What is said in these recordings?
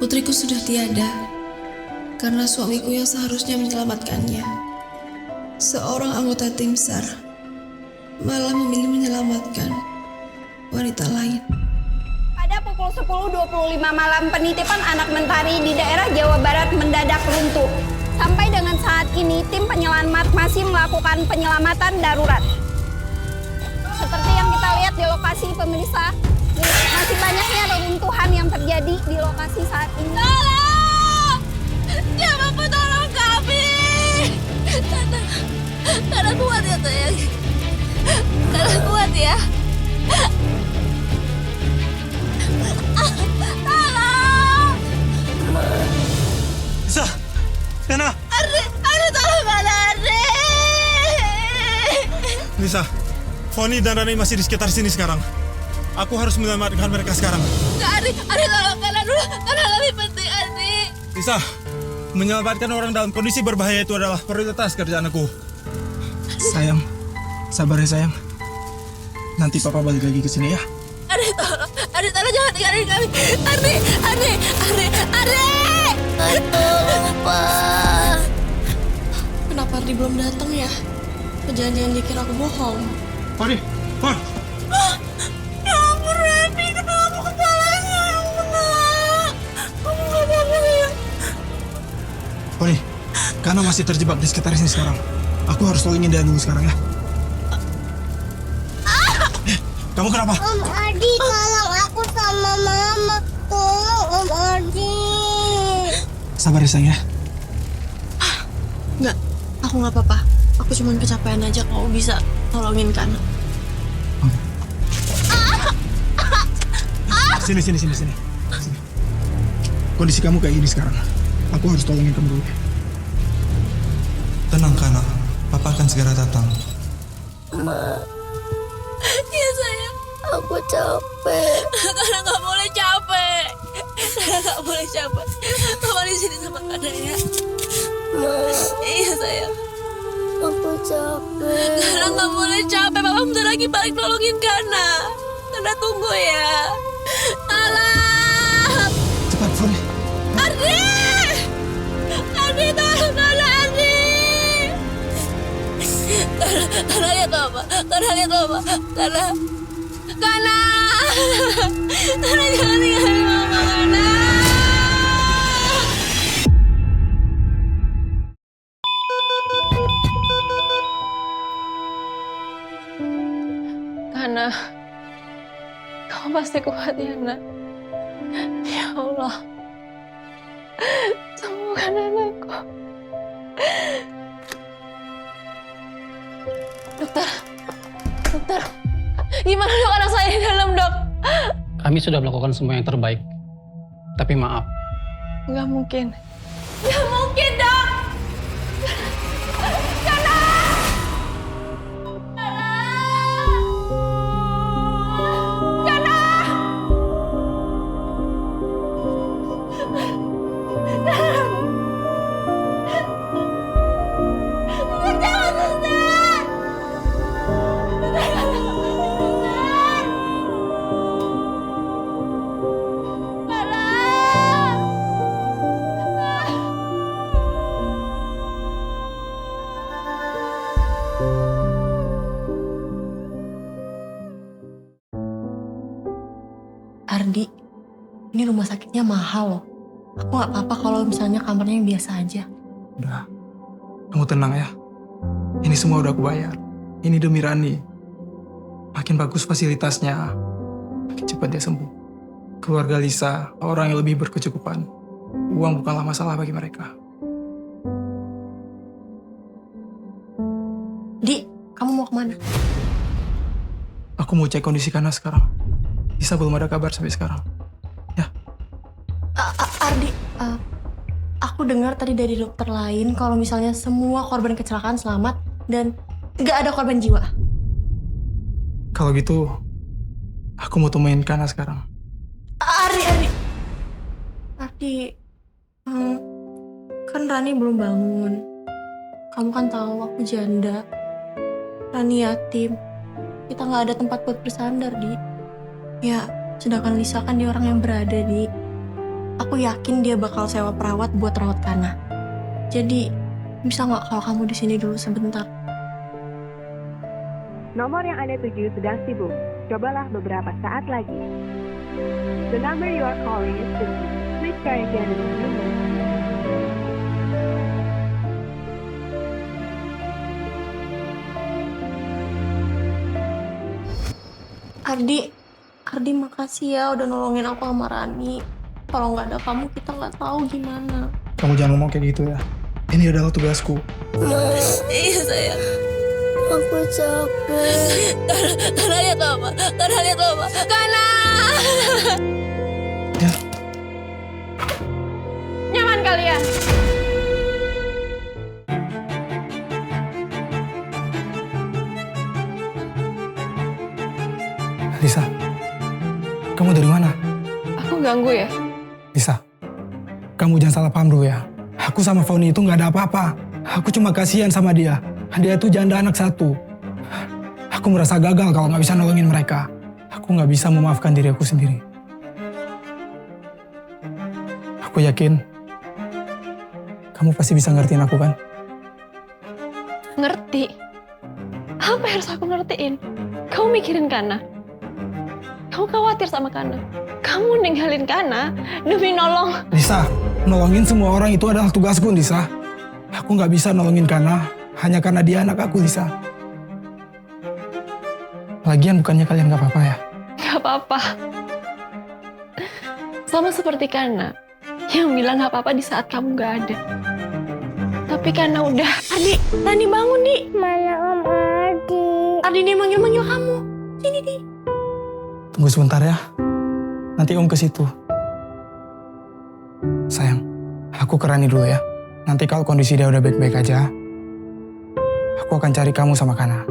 Putriku sudah tiada, karena suamiku yang seharusnya menyelamatkannya, seorang anggota tim SAR, malah memilih menyelamatkan wanita lain. Pada pukul 10.25 malam, penitipan anak mentari di daerah Jawa Barat mendadak runtuh. Sampai dengan saat ini, tim penyelamat masih melakukan penyelamatan darurat. Seperti yang kita lihat di lokasi, pemirsa, masih banyaknya reruntuhan yang terjadi di lokasi saat ini. Tolong! Siapapun tolong kami! Tanda kuat ya, sayang. Tanda kuat ya. Tolong! Nisa! Yana! Ardi tolong mana Ardi? Nisa, Foni dan Rani masih di sekitar sini sekarang. Aku harus menyelamatkan mereka sekarang. Ardi tolong Kana dulu. Kana lebih penting Ardi. Nisa, menyelamatkan orang dalam kondisi berbahaya itu adalah prioritas kerjaan aku. Sayang, sabar ya sayang. Nanti papa balik lagi ke sini ya. Ardi tolong jangan tinggalin kami. Ardi. Tolong Pak. Kenapa Ardi belum datang ya? Jangan-jangan dia kira aku bohong. Foni! Fon! Ya ampun Rani, kenapa kepalanya? Ya ampun nak. Kamu gak apa-apa ya? Foni, Kana masih terjebak di sekitar sini sekarang. Aku harus tolongin dia dulu sekarang ya. Kamu kenapa? Om Ardi, tolong aku sama mama. Tolong Om Ardi. Sabar ya sayang ya. Enggak, aku nggak apa-apa. Aku cuma kecapean aja. Kalau bisa tolongin Kana. Sini. Kondisi kamu kayak gini sekarang. Aku harus tolongin kamu dulu. Tenang Kana, papa akan segera datang. Iya sayang. Aku capek. Karena nggak boleh capek. Mama di sini sama Kana ya. Iya sayang. Aku capek. Karena nggak boleh capek. Mama bentar lagi balik nolongin Kana. Kana tunggu ya. Tolong. Cepat Foni. Ardi tolong Kana Ardi. Kana lihat Mama. Kana jangan tinggalin Mama Kana. Kana, kamu pasti kuat ya, nak. Ya Allah, sembuhkan anakku. Dokter, gimana dok anak saya di dalam, dok? Kami sudah melakukan semua yang terbaik. Tapi maaf, Nggak mungkin. Gak mungkin dok. Ardi, ini rumah sakitnya mahal loh. Aku nggak apa-apa kalau misalnya kamarnya yang biasa aja. Udah, kamu tenang ya. Ini semua udah aku bayar. Ini demi Rani. Makin bagus fasilitasnya, makin cepat dia sembuh. Keluarga Lisa, orang yang lebih berkecukupan. Uang bukanlah masalah bagi mereka. Di, kamu mau kemana? Aku mau cek kondisi Kana sekarang. Lisa belum ada kabar sampai sekarang. Ya, Ardi, aku dengar tadi dari dokter lain kalau misalnya semua korban kecelakaan selamat dan nggak ada korban jiwa. kalau gitu, aku mau temuin Kana sekarang. Ardi, kan Rani belum bangun. Kamu kan tahu aku janda. Rani yatim. Kita nggak ada tempat buat bersandar, Di. Ya, sedangkan Lisa kan dia orang yang berada, Di. aku yakin dia bakal sewa perawat buat rawat Kana. Jadi, bisa nggak kalau kamu di sini dulu sebentar? Nomor yang Anda tuju sedang sibuk. Cobalah beberapa saat lagi. The number you are calling is busy. Please try again in a few minutes. Ardi makasih ya udah nolongin aku sama Rani. Kalau nggak ada kamu kita nggak tahu gimana. Kamu jangan ngomong kayak gitu ya. Ini adalah tugasku. Iya sayang. Aku capek. Karena lihat mama. Kana. Ya, Nyaman kalian? Lisa. Kamu dari mana? Aku ganggu ya? Lisa, kamu jangan salah paham dulu ya. Aku sama Foni itu nggak ada apa-apa. Aku cuma kasihan sama dia. Dia tuh janda anak satu. Aku merasa gagal kalau nggak bisa nolongin mereka. Aku nggak bisa memaafkan diri aku sendiri. Aku yakin kamu pasti bisa ngertiin aku kan? Ngerti? Apa yang harus aku ngertiin? Kamu mikirin Kana? Kamu khawatir sama Kana? Kamu ninggalin Kana demi nolong. Lisa, nolongin semua orang itu adalah tugasku, Lisa. Aku nggak bisa nolongin Kana hanya karena dia anak aku, Lisa. Lagian bukannya kalian nggak apa-apa ya? Gak apa-apa. Sama seperti Kana yang bilang gak apa-apa di saat kamu gak ada. Tapi Kana udah. Ardi, Rani bangun, Di. Mana Om Ardi? Ardi dia manggil kamu. Sini Di. Tunggu sebentar ya. Nanti Om ke situ. Sayang, aku ke Rani dulu ya. Nanti kalau kondisi dia udah baik-baik aja, aku akan cari kamu sama Kana.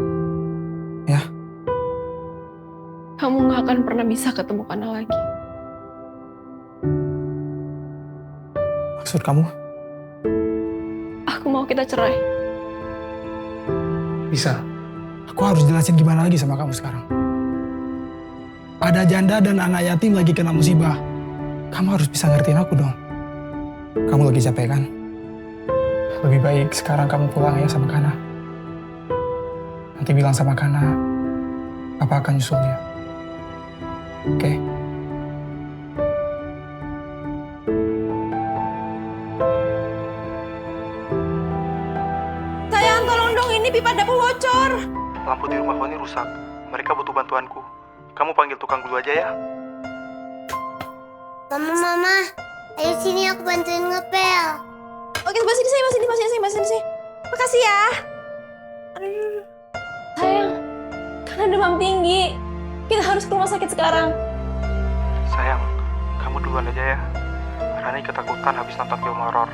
Ya? Kamu gak akan pernah bisa ketemu Kana lagi. Maksud kamu? Aku mau kita cerai. Bisa. Aku harus jelasin gimana lagi sama kamu sekarang. Ada janda dan anak yatim lagi kena musibah. Kamu harus bisa ngertiin aku dong. Kamu lagi capek kan? Lebih baik sekarang kamu pulang ya sama Kana. Nanti bilang sama Kana, Papa akan nyusul dia. Oke? Sayang, tolong dong, ini pipa dapur bocor. Lampu di rumah Foni rusak. Mereka butuh bantuanku. Kamu panggil tukang dulu aja ya. Mama, ayo sini aku bantuin ngepel. Oke, masih di sini. Makasih ya. Sayang, Kana demam tinggi. Kita harus ke rumah sakit sekarang. Sayang, kamu duluan aja ya. Rani ketakutan habis nonton film horor.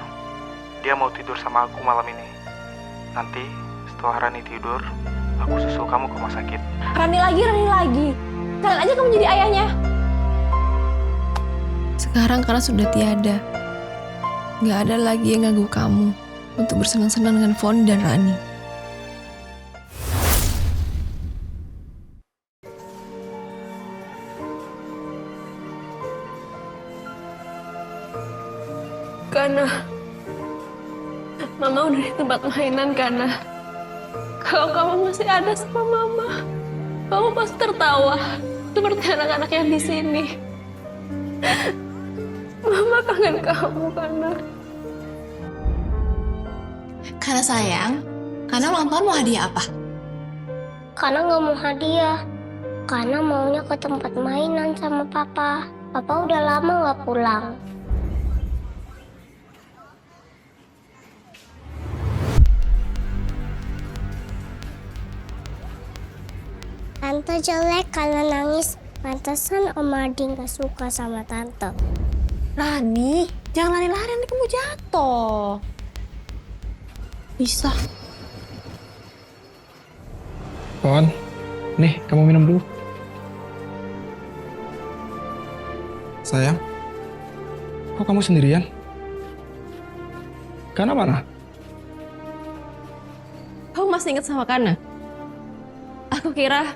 Dia mau tidur sama aku malam ini. Nanti setelah Rani tidur, aku susul kamu ke rumah sakit. Rani lagi. Kalian aja kamu jadi ayahnya. Sekarang Kana sudah tiada. Gak ada lagi yang ganggu kamu untuk bersenang-senang dengan Foni dan Rani. Kana, Mama udah di tempat mainan, Kana. Kalau kamu masih ada sama Mama, kamu pasti tertawa seperti anak-anak yang di sini. Mama kangen kamu, Kana. Karena sayang, karena ulang tahun mau hadiah apa? Karena nggak mau hadiah. Karena maunya ke tempat mainan sama Papa. Papa udah lama nggak pulang. Tante jelek karena nangis. Pantesan Om Ardi nggak suka sama Tante. Rani, jangan lari-lari nanti kamu jatuh. Bisa. Fon, nih kamu minum dulu. Sayang, kok kamu sendirian? Kana mana? Kamu masih ingat sama Kana? Aku kira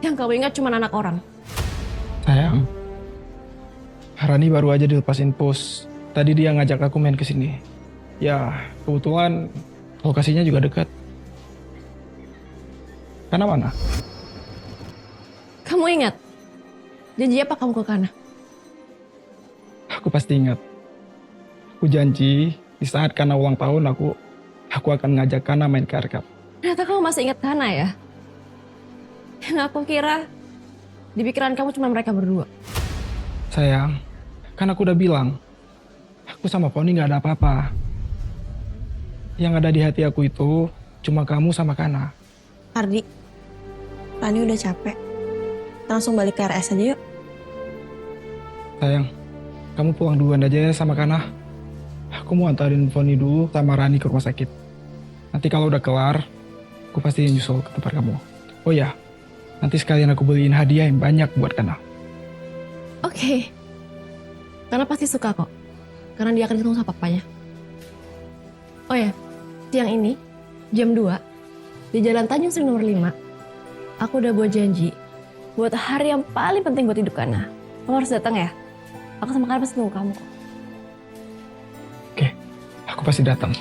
yang kamu ingat cuma anak orang. Sayang, Rani baru aja dilepasin pos. Tadi dia ngajak aku main ke sini. Ya, kebetulan lokasinya juga dekat. Kana mana? Kamu ingat? Janji apa kamu ke Kana? Aku pasti ingat. Aku janji di saat Kana ulang tahun aku akan ngajak Kana main ke Arkap. Ternyata kamu masih ingat Kana ya? Yang aku kira di pikiran kamu cuma mereka berdua. Sayang, kan aku udah bilang, aku sama Poni gak ada apa-apa. Yang ada di hati aku itu cuma kamu sama Kana. Ardi, Rani udah capek. Kita langsung balik ke RS aja yuk. Sayang, kamu pulang duluan aja ya sama Kana. Aku mau antarin Poni dulu sama Rani ke rumah sakit. Nanti kalau udah kelar, aku pasti nyusul ke tempat kamu. Oh ya, nanti sekalian aku beliin hadiah yang banyak buat Kana. Oke. Kana pasti suka kok. Karena dia akan ketemu sama papanya. Oh ya, siang ini, jam 2, di Jalan Tanjung Sri nomor 5, aku udah buat janji buat hari yang paling penting buat hidup Kana. Kamu harus datang ya. Aku sama Kana pasti tunggu kamu kok. Oke, aku pasti datang.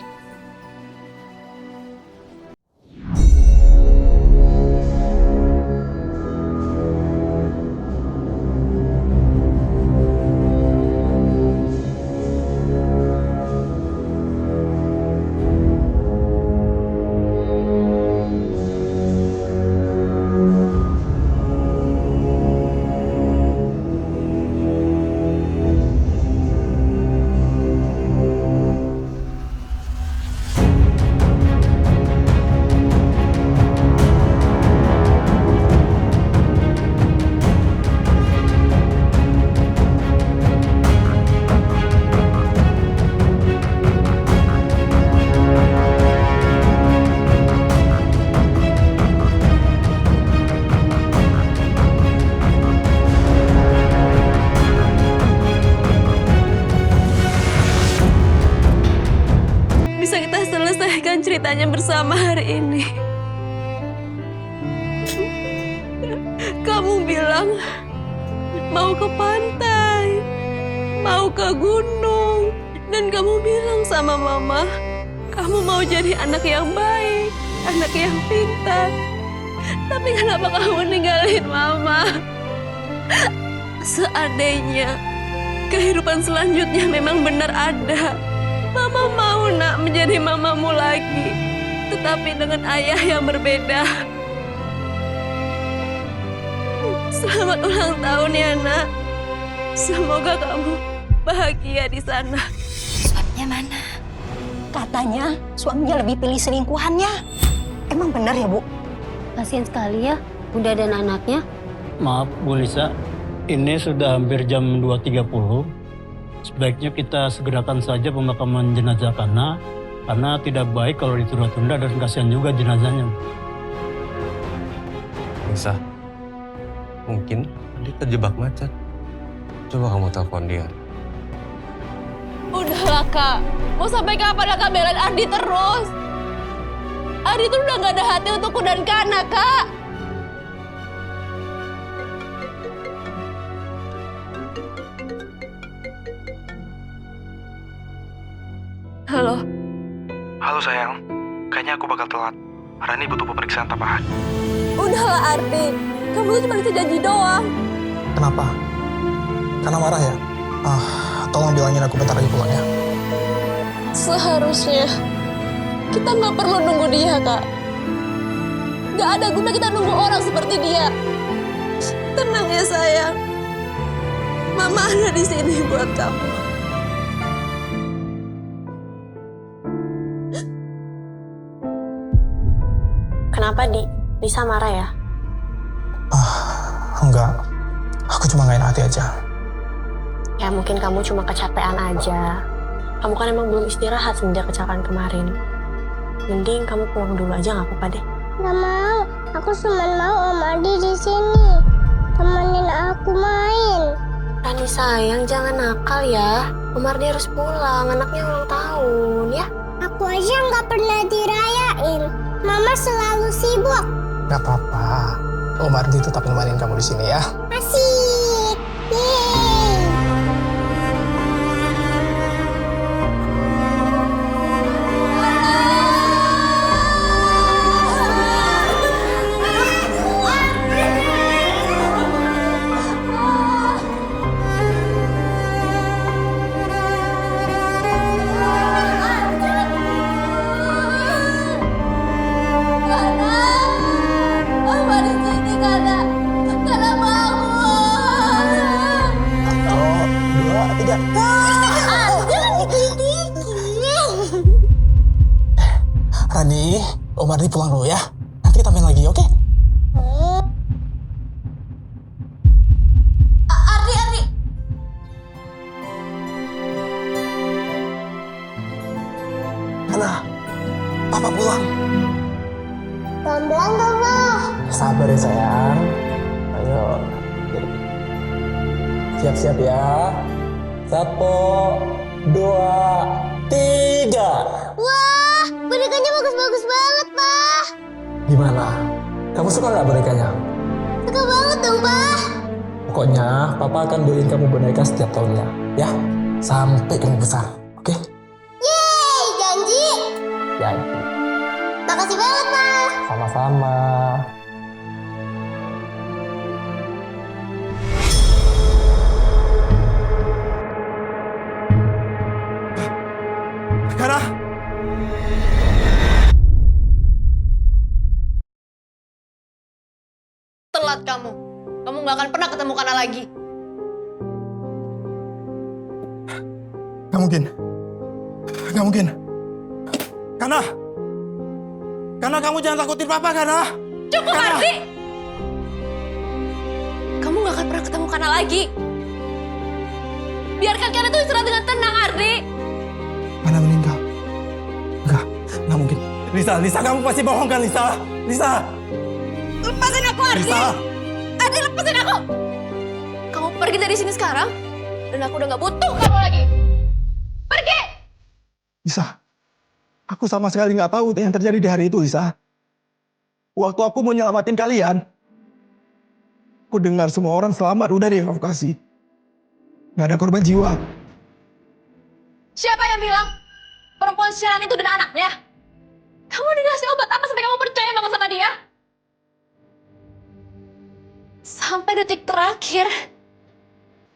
Bisa kita selesaikan ceritanya bersama hari ini. Kamu bilang mau ke pantai, mau ke gunung, dan kamu bilang sama mama, kamu mau jadi anak yang baik, anak yang pintar. Tapi kenapa kamu ninggalin mama? Seandainya kehidupan selanjutnya memang benar ada, Mama mau nak menjadi mamamu lagi, tetapi dengan ayah yang berbeda. Selamat ulang tahun ya nak. Semoga kamu bahagia di sana. Suaminya mana? Katanya suaminya lebih pilih selingkuhannya. Emang benar ya, Bu? Kasian sekali ya, Bunda dan anaknya. Maaf Bu Lisa, ini sudah hampir jam 2.30. Sebaiknya kita segerakan saja pemakaman jenazah karena tidak baik kalau ditunda-tunda dan kasihan juga jenazahnya. Lisa, mungkin dia terjebak macet. Coba kamu telepon dia. Udahlah kak, mau sampai kapan kak belain Ardi terus? Ardi tuh udah gak ada hati untukku dan Kana kak. Halo. Halo sayang, kayaknya aku bakal telat. Rani butuh pemeriksaan tambahan. Udahlah Ardi, kamu tuh cuma bisa janji doang. Kenapa? Karena marah ya? Tolong bilangin aku bentar lagi pulang ya. Seharusnya kita nggak perlu nunggu dia kak. Nggak ada guna kita nunggu orang seperti dia. Tenang ya sayang, Mama ada di sini buat kamu. Kenapa, Di? Lisa marah ya? Enggak. Aku cuma nggak enak hati aja. Ya mungkin kamu cuma kecapean aja. Kamu kan emang belum istirahat semenjak kecelakaan kemarin. Mending kamu pulang dulu aja, nggak apa-apa deh. Gak mau, aku cuma mau Om Ardi di sini. Temenin aku main. Rani sayang, jangan nakal ya. Om Ardi harus pulang, anaknya ulang tahun ya. Aku aja nggak pernah dirayain. Mama selalu sibuk. Gak apa-apa. Om Ardi tetap nemenin kamu di sini ya. Asik. Yeay. Rani, Om Ardi pulang dulu ya. Nanti kita main lagi, oke? Ardi. Mana? Papa pulang. Pelan-pelan dong, Pak. Sabar ya sayang. Ayo. Siap-siap ya. 1, 2, 3. Wah, bonekanya bagus-bagus banget, Pak. Gimana? Kamu suka nggak bonekanya? Suka banget dong, Pak. Pokoknya Papa akan beliin kamu boneka setiap tahunnya. Ya, sampai kamu besar. Oke? Yeay, janji. Jadi, Makasih banget, Pak. sama-sama. Kana! Telat kamu. Kamu nggak akan pernah ketemu Kana lagi. Gak mungkin. Gak mungkin. Kana! Kana, kamu jangan takutin Papa, Kana! Cukup, Kana! Ardi! Kamu nggak akan pernah ketemu Kana lagi. Biarkan Kana itu istirahat dengan tenang, Ardi. Kana meninggal. Nggak mungkin. Lisa, kamu pasti bohong kan, Lisa? Lisa! Lepasin aku, Ardi! Lisa! Ardi, lepasin aku! Kamu pergi dari sini sekarang, dan aku udah nggak butuh kamu lagi. Pergi! Lisa, aku sama sekali nggak tahu yang terjadi di hari itu, Lisa. Waktu aku mau nyelamatin kalian, aku dengar semua orang selamat udah dievakuasi. Nggak ada korban jiwa. Siapa yang bilang perempuan siaran itu dan anaknya? Kamu dikasih obat apa sampai kamu percaya banget sama dia? Sampai detik terakhir,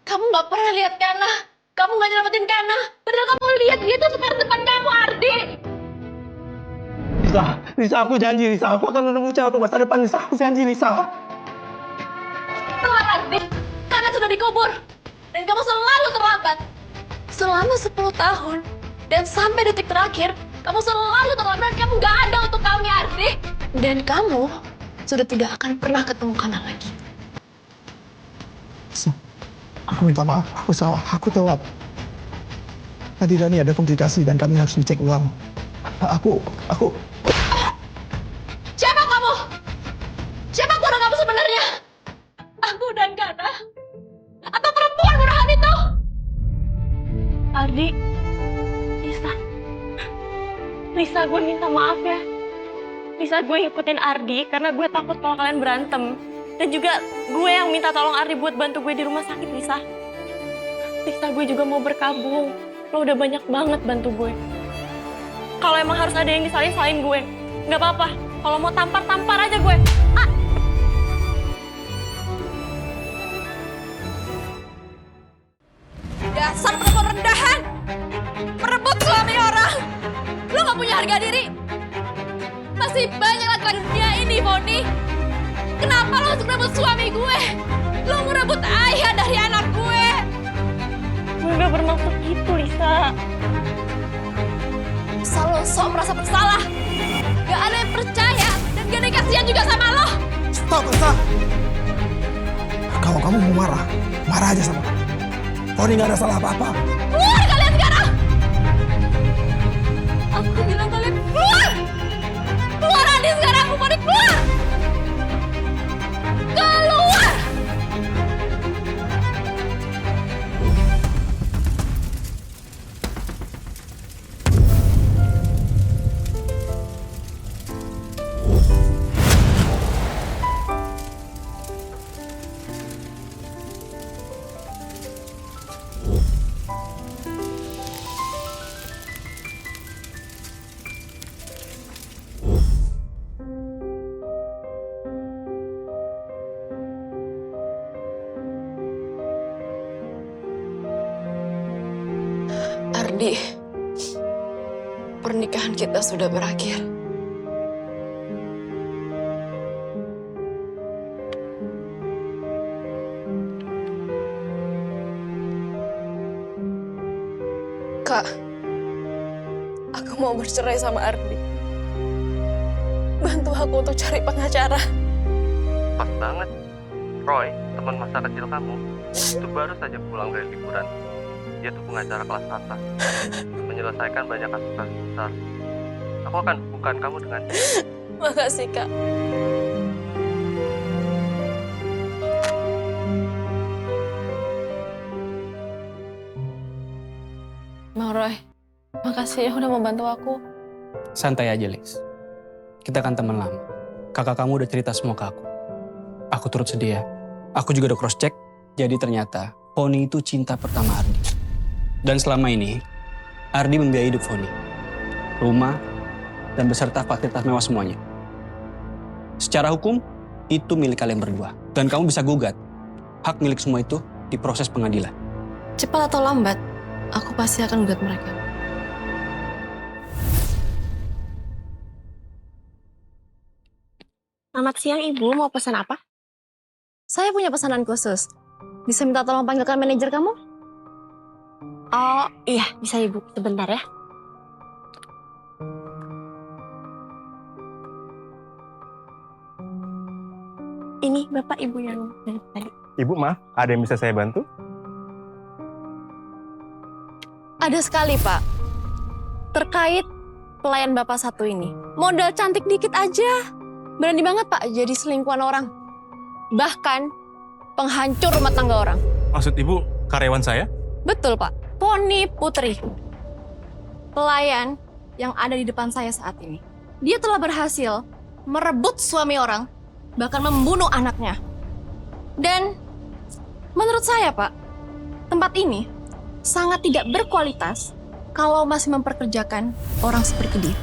kamu nggak pernah lihat Kana. Kamu nggak nyelamatin Kana. Padahal kamu lihat dia tuh sekarang depan kamu, Ardi. Lisa, aku janji, Lisa. Aku akan menemukan cara untuk masa depan, Lisa. Aku janji, Lisa. Telat, Ardi. Kana sudah dikubur. Dan kamu selalu terlambat. Selama 10 tahun. Dan sampai detik terakhir, kamu selalu terlambat. Kamu nggak ada untuk kami, Ardi. Dan kamu sudah tidak akan pernah ketemu Kana lagi. Aku minta maaf. Aku salah. Aku telat. Tadi Dani ada komplikasi dan kami harus dicek ulang. Aku... Siapa kamu? Siapa keluarga kamu sebenarnya? Aku dan Kana? Atau perempuan murahan itu? Ardi, Lisa, gue minta maaf ya. Lisa, gue ngikutin Ardi karena gue takut kalau kalian berantem. Dan juga gue yang minta tolong Ardi buat bantu gue di rumah sakit, Lisa. Lisa, gue juga mau berkabung. Lo udah banyak banget bantu gue. Kalau emang harus ada yang disalin gue. Nggak apa-apa. Kalau mau tampar aja gue. Ah! Dasar perempuan rendahan! Merebut suami orang! Lo gak punya harga diri! Masih banyak laki-laki di dunia ini, Boni! Kenapa lo harus merebut suami gue? Lo merebut ayah dari anak gue! Gue gak bermaksud gitu, Lisa. Selalu sok merasa bersalah. Gak ada yang percaya dan gak ada yang kasihan juga sama lo. Stop, Lisa! Kalau kamu mau marah, marah aja sama kamu. Tony nggak ada salah apa-apa. Keluar kalian sekarang! Aku bilang kalian keluar! Keluar Adi sekarang, aku mau keluar! Keluar! Ardi, pernikahan kita sudah berakhir. Kak, aku mau bercerai sama Ardi. Bantu aku untuk cari pengacara. Pas banget. Roy, teman masa kecil kamu, itu baru saja pulang dari liburan. Dia tuh pengacara kelas atas, menyelesaikan banyak kasus-kasus besar. Aku akan hubungkan kamu dengan dia. Makasih, Kak. Bang Roy, makasih ya udah mau bantu aku. Santai aja, Lis. Kita kan teman lama. Kakak kamu udah cerita semua ke aku. Aku turut sedia. Aku juga udah cross-check. Jadi ternyata Foni itu cinta pertama Ardi. Dan selama ini, Ardi membiayai hidup Foni. Rumah, dan beserta fasilitas mewah semuanya. Secara hukum, itu milik kalian berdua. Dan kamu bisa gugat. Hak milik semua itu di proses pengadilan. Cepat atau lambat, aku pasti akan gugat mereka. Selamat siang Ibu, mau pesan apa? Saya punya pesanan khusus. Bisa minta tolong panggilkan manajer kamu? Oh iya, bisa Ibu. Sebentar ya. Ini Bapak Ibu yang dari tadi. Ibu, maaf, ada yang bisa saya bantu? Ada sekali, Pak. Terkait pelayan Bapak satu ini. Modal cantik dikit aja. Berani banget, Pak, jadi selingkuhan orang. Bahkan penghancur rumah tangga orang. Maksud Ibu, karyawan saya? Betul, Pak. Poni Putri. Pelayan yang ada di depan saya saat ini. Dia telah berhasil merebut suami orang, bahkan membunuh anaknya. Dan menurut saya, Pak, tempat ini sangat tidak berkualitas kalau masih memperkerjakan orang seperti dia.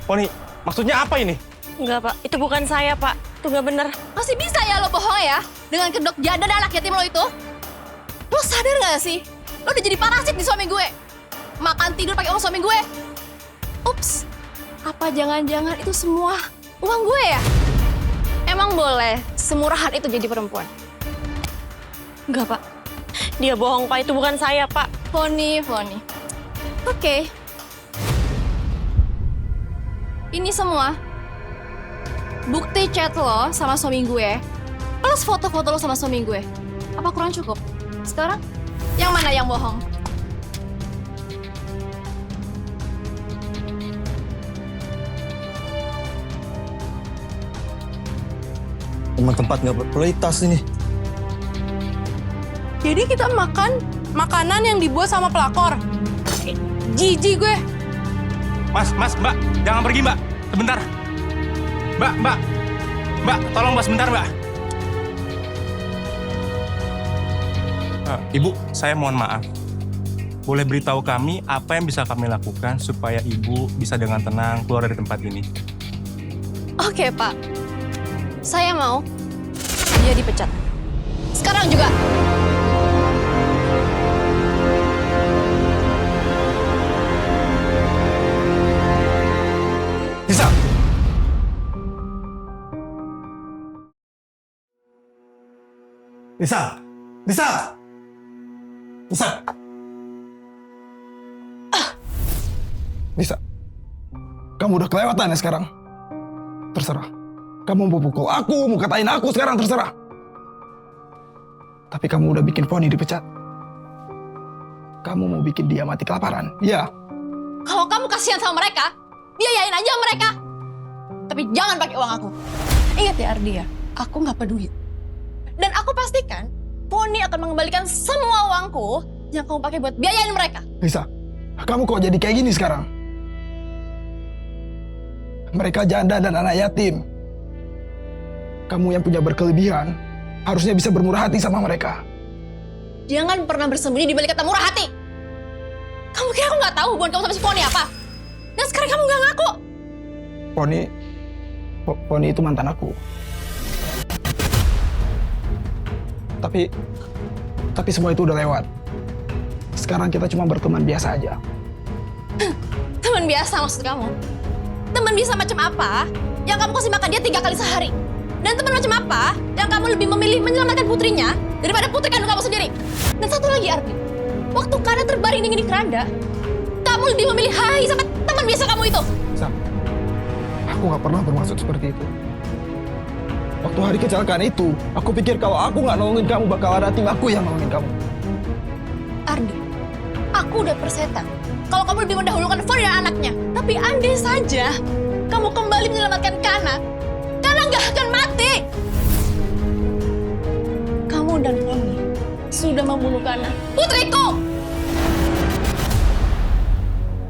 Poni, maksudnya apa ini? Enggak Pak, itu bukan saya Pak. Itu nggak bener. Masih bisa ya lo bohong ya? Dengan kedok janda dan anak yatim lo itu? Lo sadar gak sih? Lo udah jadi parasit di suami gue. Makan tidur pakai uang suami gue. Ups, apa jangan-jangan itu semua uang gue ya? Emang boleh semurahan itu jadi perempuan? Enggak Pak. Dia bohong Pak, itu bukan saya Pak. Foni. Oke. Ini semua bukti chat lo sama suami gue, plus foto-foto lo sama suami gue. Apa kurang cukup? Sekarang, yang mana yang bohong? Tempat nggak berkualitas ini. Jadi kita makan makanan yang dibuat sama pelakor. Jijik gue. Mas, Mbak, jangan pergi, Mbak. Sebentar. Mbak, tolong Mbak sebentar, Mbak. Ibu, saya mohon maaf. Boleh beritahu kami apa yang bisa kami lakukan supaya Ibu bisa dengan tenang keluar dari tempat ini? Oke, Pak. Saya mau dia dipecat. Sekarang juga. Bisa. Bisa. Kamu udah kelewatan ya sekarang. Terserah. Kamu mau pukul aku, mau katain aku sekarang terserah. Tapi kamu udah bikin Foni dipecat. Kamu mau bikin dia mati kelaparan, iya? Kalau kamu kasihan sama mereka, biayain aja mereka. Tapi jangan pakai uang aku. Ingat ya Ardi ya, aku nggak peduli. Dan aku pastikan, Foni akan mengembalikan semua uangku yang kamu pakai buat biayain mereka. Lisa, kamu kok jadi kayak gini sekarang? Mereka janda dan anak yatim. Kamu yang punya berkelebihan, harusnya bisa bermurah hati sama mereka. Jangan pernah bersembunyi di balik kata murah hati. Kamu kira aku nggak tahu hubungan kamu sama si Foni apa? Dan sekarang kamu nggak ngaku. Foni itu mantan aku. Tapi semua itu udah lewat. Sekarang kita cuma berteman biasa aja. Teman biasa maksud kamu? Teman biasa macam apa? Yang kamu kasih makan dia 3 kali sehari. Dan teman macam apa? Yang kamu lebih memilih menyelamatkan putrinya daripada putri kandung kamu sendiri. Dan satu lagi Ardi, waktu kalian terbaring dingin di keranda, kamu lebih memilih Hai sama teman biasa kamu itu. Sam, aku nggak pernah bermaksud seperti itu. Waktu hari kecelakaan itu, aku pikir kalau aku nggak nolongin kamu, bakal ada tim aku yang nolongin kamu. Ardi, aku udah persetan kalau kamu lebih mendahulukan Foni dan anaknya. Tapi andai saja kamu kembali menyelamatkan Kana nggak akan mati. Kamu dan Foni sudah membunuh Kana, putriku.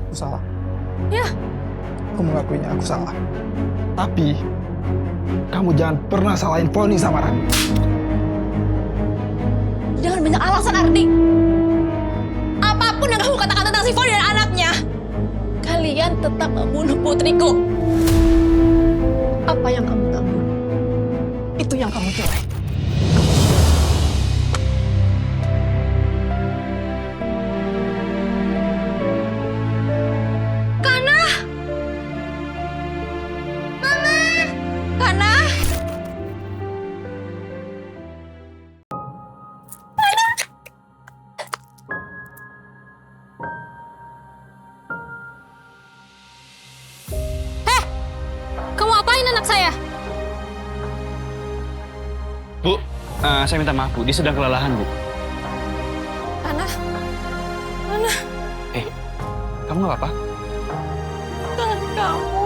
Aku salah. Ya, Aku mengakuinya, aku salah. Tapi, kamu jangan pernah salahin Foni sama Rani. jangan banyak alasan, Ardi. Apapun yang kamu katakan tentang si Foni dan anaknya, kalian tetap membunuh putriku. Apa yang kamu tabur, itu yang kamu tuai. Kana! Mama! Kana! Kamu apain anak saya? Bu, saya minta maaf Bu, dia sedang kelelahan Bu. Kana? Kamu nggak apa-apa? Tangan kamu.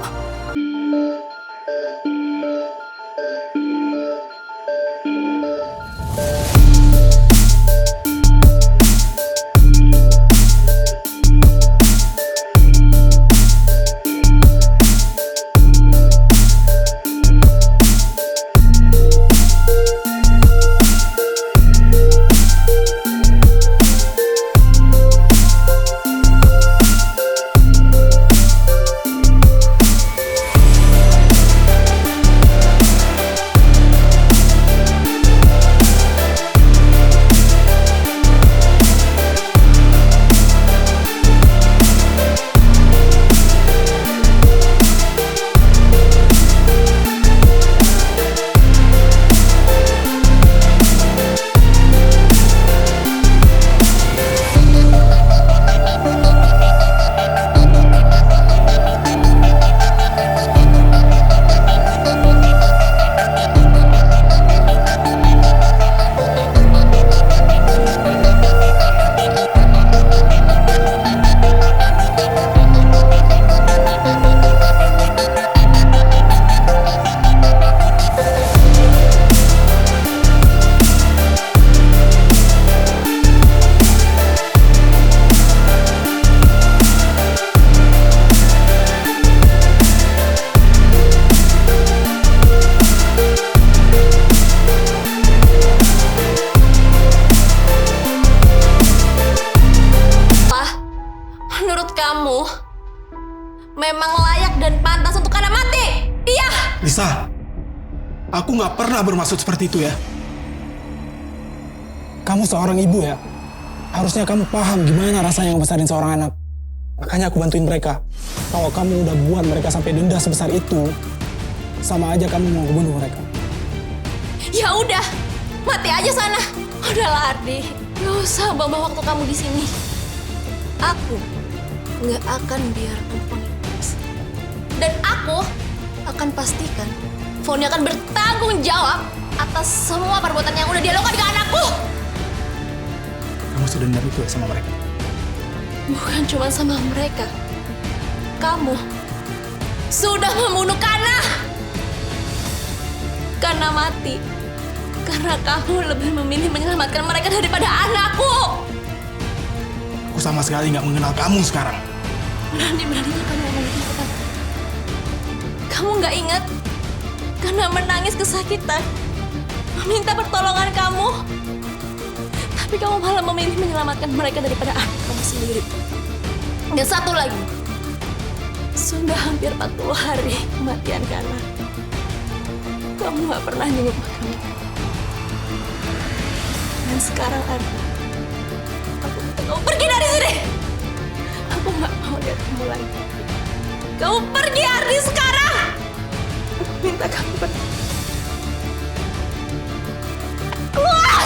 Memang layak dan pantas untuk Kana mati. Iya. Lisa, aku nggak pernah bermaksud seperti itu ya. Kamu seorang ibu ya. Harusnya kamu paham gimana rasanya ngebesarin seorang anak. Makanya aku bantuin mereka. Kalau kamu udah buat mereka sampai denda sebesar itu, sama aja kamu mau bunuh mereka. Ya udah, mati aja sana. Udahlah Ardi, gak usah bawa waktu kamu di sini. Aku nggak akan biarkan Foni tewas. Dan aku akan pastikan Foni akan bertanggung jawab atas semua perbuatan yang udah dia lakukan ke anakku. Kamu sudah dendam itu ya sama mereka? Bukan cuma sama mereka. Kamu sudah membunuh Kana. Kana mati karena kamu lebih memilih menyelamatkan mereka daripada anakku. Aku sama sekali nggak mengenal kamu sekarang. Berani-beraninya kamu ngomong gitu kan? Kamu nggak ingat? Karena menangis kesakitan, meminta pertolongan kamu. Tapi kamu malah memilih menyelamatkan mereka daripada anak kamu sendiri. Dan satu lagi, sudah hampir 40 hari kematian Kana. Kamu nggak pernah jenguk kamu. Dan sekarang Ardi, aku minta kamu pergi dari sini. Aku nggak mau lihat kamu lagi. Kamu pergi Ardi sekarang. Aku minta kamu pergi. Keluar!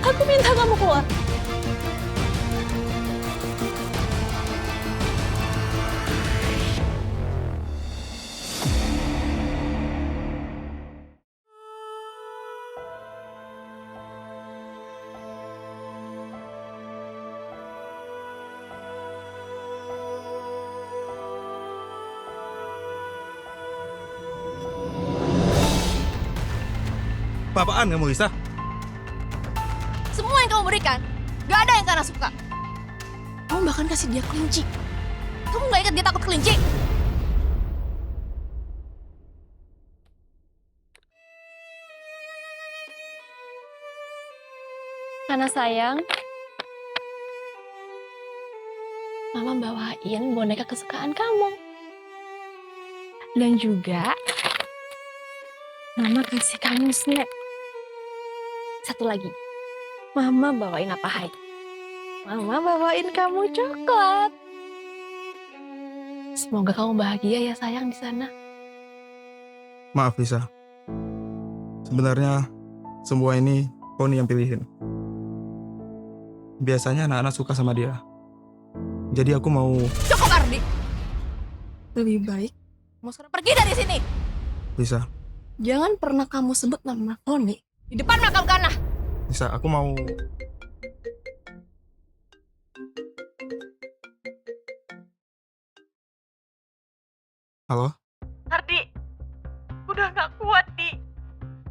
Aku minta kamu keluar. Apa-apaan kamu, Lisa? Semua yang kamu berikan, gak ada yang Kana suka. Kamu bahkan kasih dia kelinci. Kamu gak ingat dia takut kelinci? Karena sayang, Mama bawain boneka kesukaan kamu. Dan juga, Mama kasih kamu snack. Satu lagi, Mama bawain apa hai? Mama bawain kamu coklat. Semoga kamu bahagia ya sayang di sana. Maaf Lisa. Sebenarnya semua ini Poni yang pilihin. Biasanya anak-anak suka sama dia. Jadi aku mau... Cukup Ardi. Lebih baik kamu sekarang pergi dari sini. Lisa, Jangan pernah kamu sebut nama Poni di depan makam Kana. Lisa, aku mau... Halo? Ardi, udah gak kuat, Di.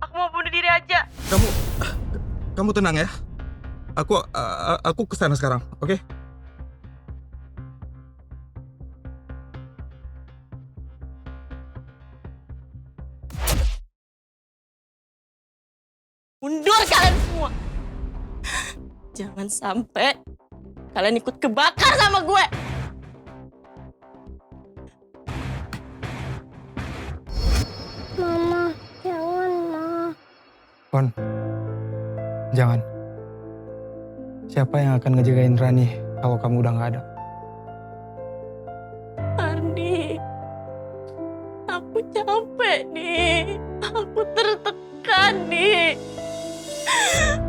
Aku mau bunuh diri aja. Kamu tenang ya. Aku kesana sekarang, oke? Mundur kalian semua. Jangan sampai kalian ikut kebakar sama gue. Mama, jangan, Ma. Pon, jangan. Siapa yang akan ngejagain Rani kalau kamu udah gak ada? Ardi, aku capek nih. Aku tertekan nih.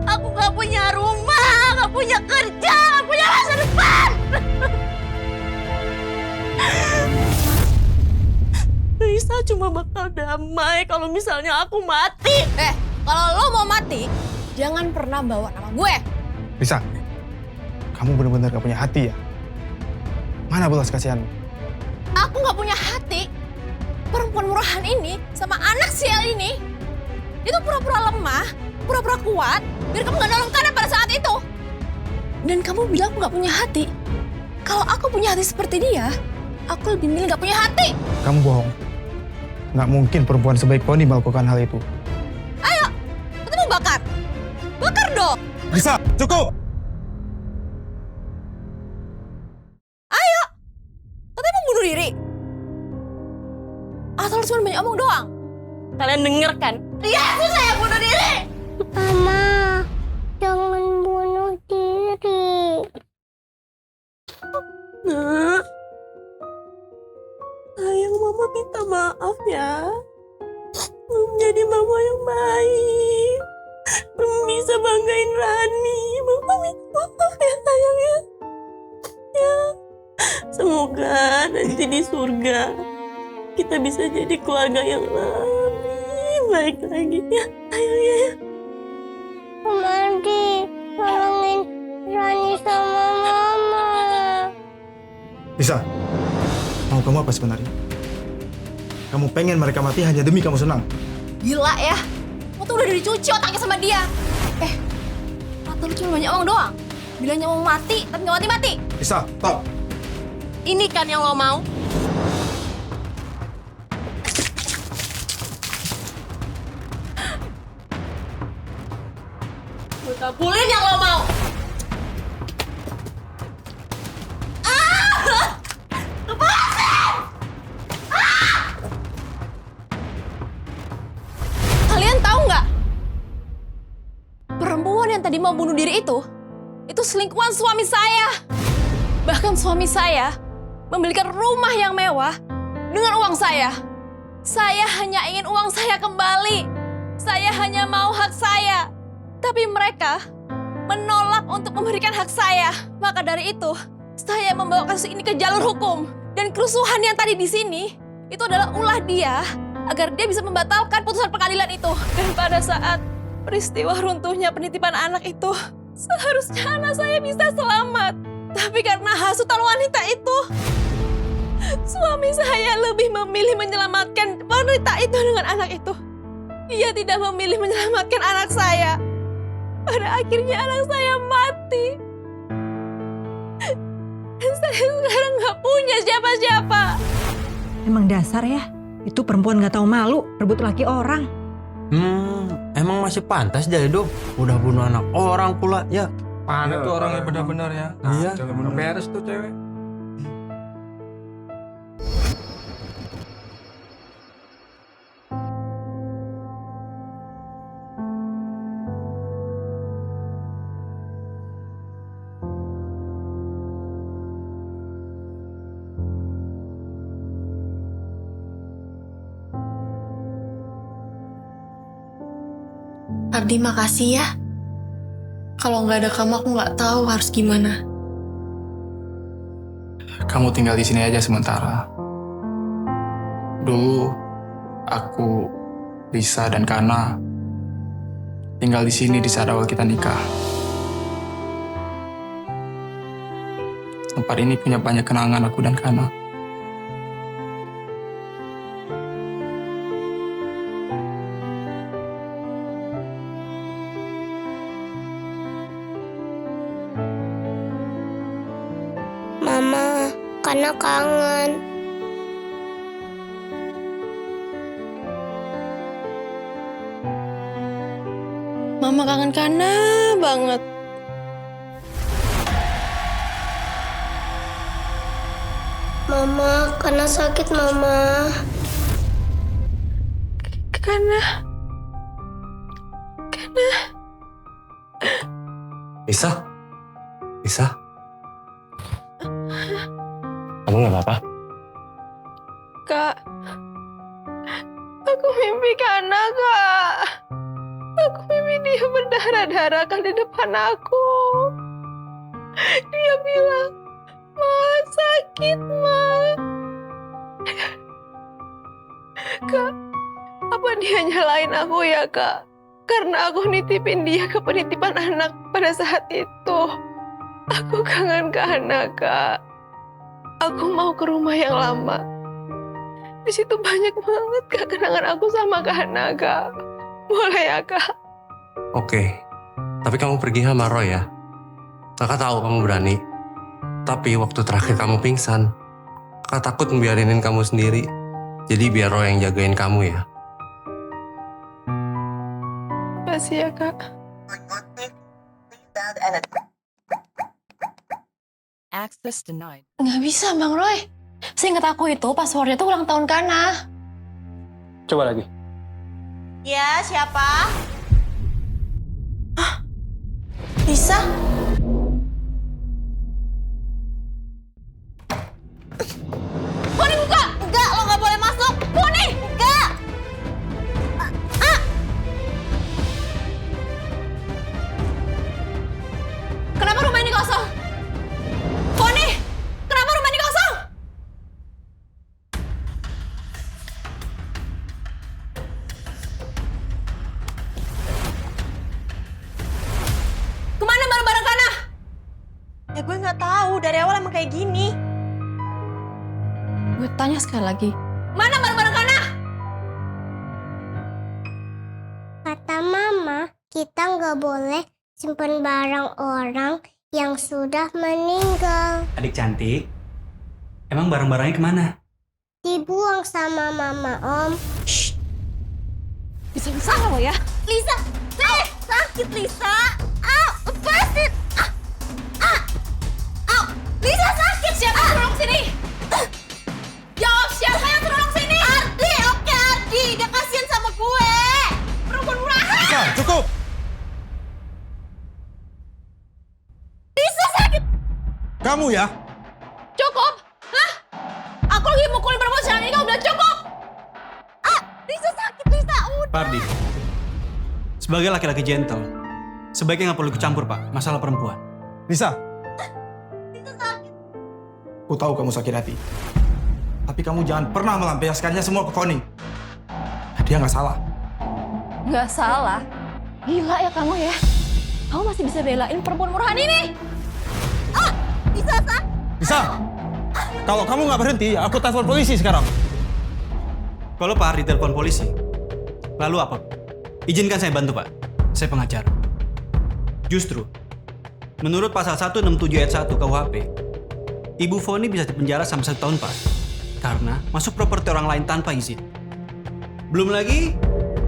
Aku gak punya rumah, gak punya kerja, gak punya masa depan. Lisa cuma bakal damai kalau misalnya aku mati. Kalau lo mau mati, jangan pernah bawa nama gue. Lisa, kamu benar-benar gak punya hati ya? Mana belas kasihanmu? Aku gak punya hati. Perempuan murahan ini sama anak sial ini, itu pura-pura lemah, pura-pura kuat, biar kamu gak nolong Kana pada saat itu. Dan kamu bilang aku gak punya hati. Kalau aku punya hati seperti dia, aku lebih milih gak punya hati. Kamu bohong. Gak mungkin perempuan sebaik Poni melakukan hal itu. Ayo, kita mau bakar. Bakar dong. Lisa, cukup! Ayo, katanya mau bunuh diri. Atau lu cuma banyak omong doang? Kalian denger kan? Dia susah yang bunuh diri. Mama, jangan bunuh diri. Nak, sayang mama minta maaf ya. Belum jadi mama yang baik. Belum bisa banggain Rani. Mama minta maaf ya sayang ya. Ya, semoga nanti di surga kita bisa jadi keluarga yang lebih baik lagi ya sayang ya. Om Ardi, tolongin Rani sama Mama. Lisa, mau kamu apa sebenarnya? Kamu pengen mereka mati hanya demi kamu senang? Gila ya, lo tuh udah dicuci otaknya sama dia. Atau lu cuma banyak omong doang? Bilangnya mau mati, tapi gak mati-mati. Lisa, stop! Ini kan yang lo mau? Gue kabulin yang lo mau. Kalian tahu nggak? Perempuan yang tadi mau bunuh diri itu selingkuhan suami saya. Bahkan suami saya membelikan rumah yang mewah dengan uang saya. Saya hanya ingin uang saya kembali. Saya hanya mau hak saya. Tapi mereka menolak untuk memberikan hak saya. Maka dari itu, saya membawa kasus ini ke jalur hukum. Dan kerusuhan yang tadi di sini, itu adalah ulah dia agar dia bisa membatalkan putusan pengadilan itu. Dan pada saat peristiwa runtuhnya penitipan anak itu, seharusnya anak saya bisa selamat. Tapi karena hasutan wanita itu, suami saya lebih memilih menyelamatkan wanita itu dengan anak itu. Dia tidak memilih menyelamatkan anak saya. Pada akhirnya anak saya mati. Dan saya sekarang nggak punya siapa-siapa. Emang dasar ya, itu perempuan nggak tahu malu, rebut laki orang. Emang masih pantas jadi dok? Udah bunuh anak orang pula ya. Mana tuh orangnya benar-benar ya. Iya. Beres tuh cewek. Ardi, makasih ya. Kalau nggak ada kamu, aku nggak tahu harus gimana. Kamu tinggal di sini aja sementara. Dulu aku, Lisa dan Kana tinggal di sini di saat awal kita nikah. Tempat ini punya banyak kenangan aku dan Kana. Mama, karena kangen. Mama kangen Kana banget. Mama, karena sakit Mama. Kana. Lisa? Lisa? Kamu nggak apa-apa? Kak, aku mimpi Kana, Kak. Aku mimpi dia berdarah-darahkan di depan aku. Dia bilang, "Ma, sakit, Ma." Kak, apa dia nyalain aku ya, Kak? Karena aku nitipin dia ke penitipan anak pada saat itu. Aku kangen Kana, Kak. Aku mau ke rumah yang lama. Di situ banyak banget Kak kenangan aku sama Kana, Kak. Boleh ya, Kak? Oke, tapi kamu pergi sama Roy ya. Kakak tahu kamu berani. Tapi waktu terakhir kamu pingsan, kakak takut membiarinin kamu sendiri. Jadi biar Roy yang jagain kamu ya. Makasih ya, Kak. Access denied. Nggak bisa, Bang Roy. Seingat aku itu passwordnya tuh ulang tahun Kana. Coba lagi. Ya, siapa? Lisa? Poni, buka! Enggak, lo nggak boleh masuk. Puni, enggak. Kenapa rumah ini kosong? Poni, kenapa rumah ini kosong? Kemana barang-barang Kana? Ya gue nggak tahu. Dari awal emang kayak gini. Gue tanya sekali lagi. Mana barang-barang Kana? Kata Mama, kita nggak boleh simpen barang orang yang sudah meninggal. Adik cantik, emang barang-barangnya kemana? Dibuang sama Mama, Om. Bisa-bisa lo ya? Lisa, sakit Lisa. Lepasin. Lisa sakit! Siapa yang suruh sini? Jawab, siapa yang suruh sini? Ardi, oke Ardi. Dia kasihan sama gue. Perempuan murahan! Lisa, cukup! Lisa sakit! Kamu ya? Cukup? Hah? Aku lagi mukulin perempuan sekarang ini, kamu bilang cukup? Lisa sakit, Lisa. Pardi, sebagai laki-laki gentle, sebaiknya nggak perlu ikut campur, Pak, masalah perempuan. Lisa. Aku tahu kamu sakit hati. Tapi kamu jangan pernah melampiaskannya semua ke Foni. Dia nggak salah. Nggak salah. Gila ya kamu ya. Kamu masih bisa belain perempuan murahan ini. Lisa, kalau kamu nggak berhenti, aku telepon polisi sekarang. Kalau Pak Ardi telepon polisi, lalu apa? Izinkan saya bantu, Pak. Saya pengacara. Justru, menurut pasal 167 ayat 1 KUHP, Ibu Foni bisa dipenjara sampai 1 tahun, Pak. Karena masuk properti orang lain tanpa izin. Belum lagi,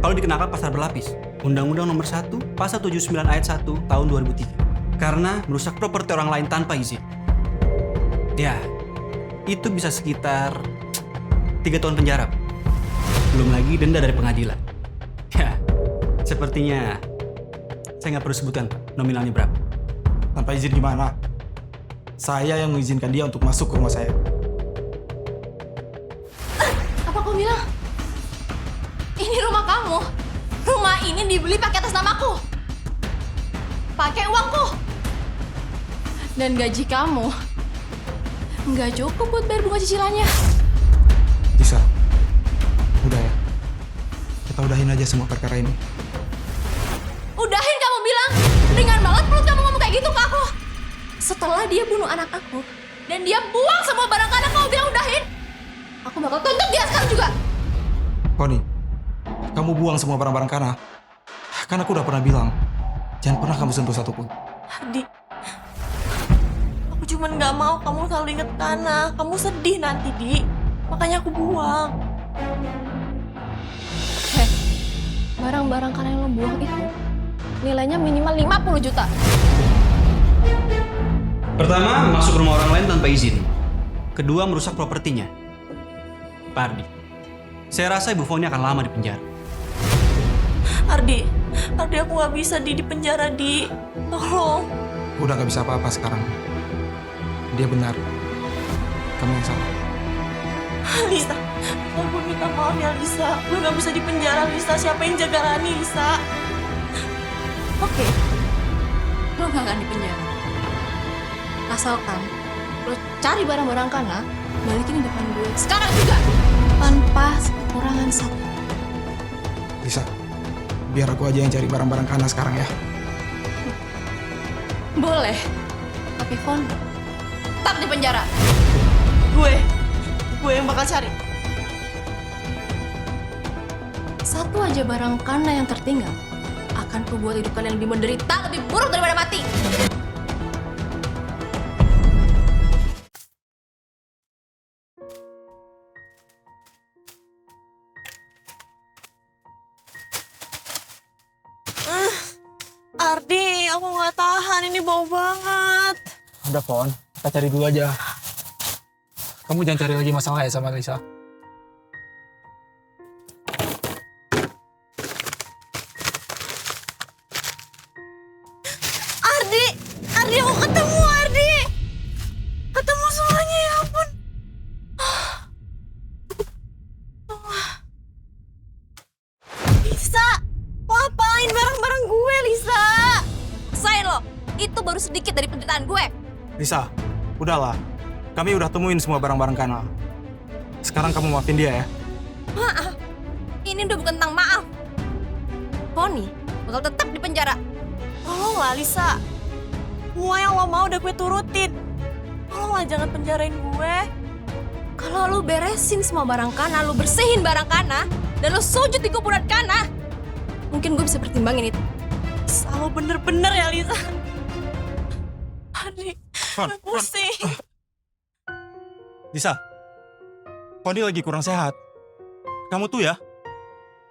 kalau dikenakan pasal berlapis. Undang-Undang Nomor 1, Pasal 79 ayat 1 tahun 2003. Karena merusak properti orang lain tanpa izin. Ya, itu bisa sekitar 3 tahun penjara. Belum lagi denda dari pengadilan. Ya, sepertinya saya nggak perlu sebutkan, Pak, nominalnya berapa. Tanpa izin gimana? Saya yang mengizinkan dia untuk masuk ke rumah saya. Apa kau bilang? Ini rumah kamu. Rumah ini dibeli pakai atas namaku. Pakai uangku. Dan gaji kamu nggak cukup buat bayar bunga cicilannya. Lisa, udah ya. Kita udahin aja semua perkara ini. Udahin kamu bilang. Ringan banget perut kamu ngomong kayak gitu ke aku. Setelah dia bunuh anak aku dan dia buang semua barang anak kamu bilang udahin. Aku bakal tuntut dia sekarang juga. Foni, kamu buang semua barang-barang Kana. Kan aku udah pernah bilang, jangan pernah kamu sentuh satupun. Ardi, aku cuman nggak mau kamu selalu inget Kana. Kamu sedih nanti, Di. Makanya aku buang. Barang-barang Kana yang lo buang itu nilainya minimal 50 juta. Pertama, masuk rumah orang lain tanpa izin. Kedua, merusak propertinya. Pak Ardi, saya rasa Ibu Foni akan lama di penjara. Ardi aku nggak bisa di penjara, Di. Tolong. Udah gak bisa apa-apa sekarang. Dia benar. Kamu yang salah. Lisa, gue minta maaf ya, Lisa. Gue nggak bisa di penjara, Lisa. Siapa yang jaga Rani, Lisa? Oke, lo gak akan di penjara. Asalkan lo cari barang-barang Kana, balikin di depan gue sekarang juga, tanpa kekurangan satu. Lisa, biar aku aja yang cari barang-barang Kana sekarang ya. Boleh, tapi Fon tetap di penjara. Gue yang bakal cari. Satu aja barang Kana yang tertinggal akan kubuat hidup kalian lebih menderita, lebih buruk daripada mati. Ardi, aku nggak tahan. Ini bau banget. Udah, Fon. Kita cari dulu aja. Kamu jangan cari lagi masalah ya sama Lisa. Ardi, aku ketemu, Ardi. Ketemu semuanya, ya ampun. Lisa, mau apain barang-barang gue, Lisa? Rasain lo, itu baru sedikit dari penderitaan gue. Lisa, udahlah. Kami udah temuin semua barang-barang Kana. Sekarang kamu maafin dia ya. Maaf, ini udah bukan tentang maaf. Foni bakal tetap di penjara. Tolonglah, Lisa. Semua yang lo mau udah gue turutin. Tolonglah, jangan penjarain gue. Kalau lu beresin semua barang Kana, lu bersihin barang Kana, dan lu sujud di kuburan Kana, mungkin gue bisa pertimbangin itu. Selalu bener-bener ya, Lisa. Ardi, gue pusing. Lisa, Foni lagi kurang sehat. Kamu tuh ya.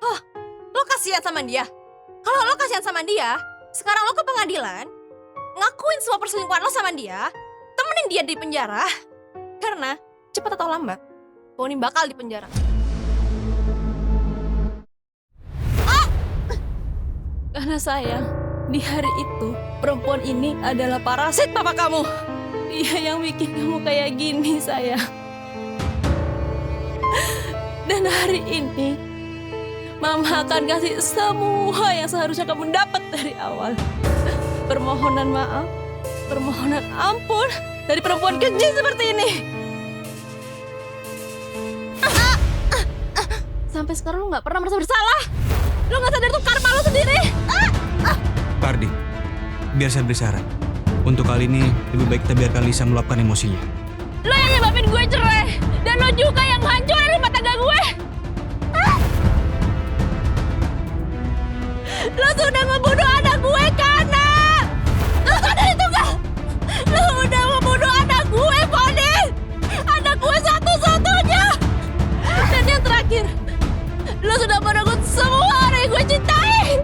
Oh, lo kasihan sama dia? Kalau lo kasihan sama dia, sekarang lo ke pengadilan, ngakuin semua perselingkuhan lo sama dia, temenin dia di penjara, karena cepat atau lambat, Foni bakal di penjara. Karena sayang, di hari itu perempuan ini adalah parasit papa kamu. Dia yang bikin kamu kayak gini, sayang. Dan hari ini, Mama akan kasih semua yang seharusnya kamu dapat dari awal. Permohonan maaf, permohonan ampun dari perempuan keji seperti ini. Sampai sekarang lo gak pernah merasa bersalah. Lo gak sadar tuh karma lo sendiri. Pak Ardi, biar saya beri saran. Untuk kali ini, lebih baik kita biarkan Lisa meluapkan emosinya. Lo yang nyebabin gue cerai. Dan lo juga yang hancurin rumah tangga gue. Lo sudah membunuh anak gue, Kana! Lo sadar itu gak? Lo udah membunuh anak gue, Foni! Anak gue satu-satunya! Dan yang terakhir, lo sudah merenggut semua orang yang gue cintai!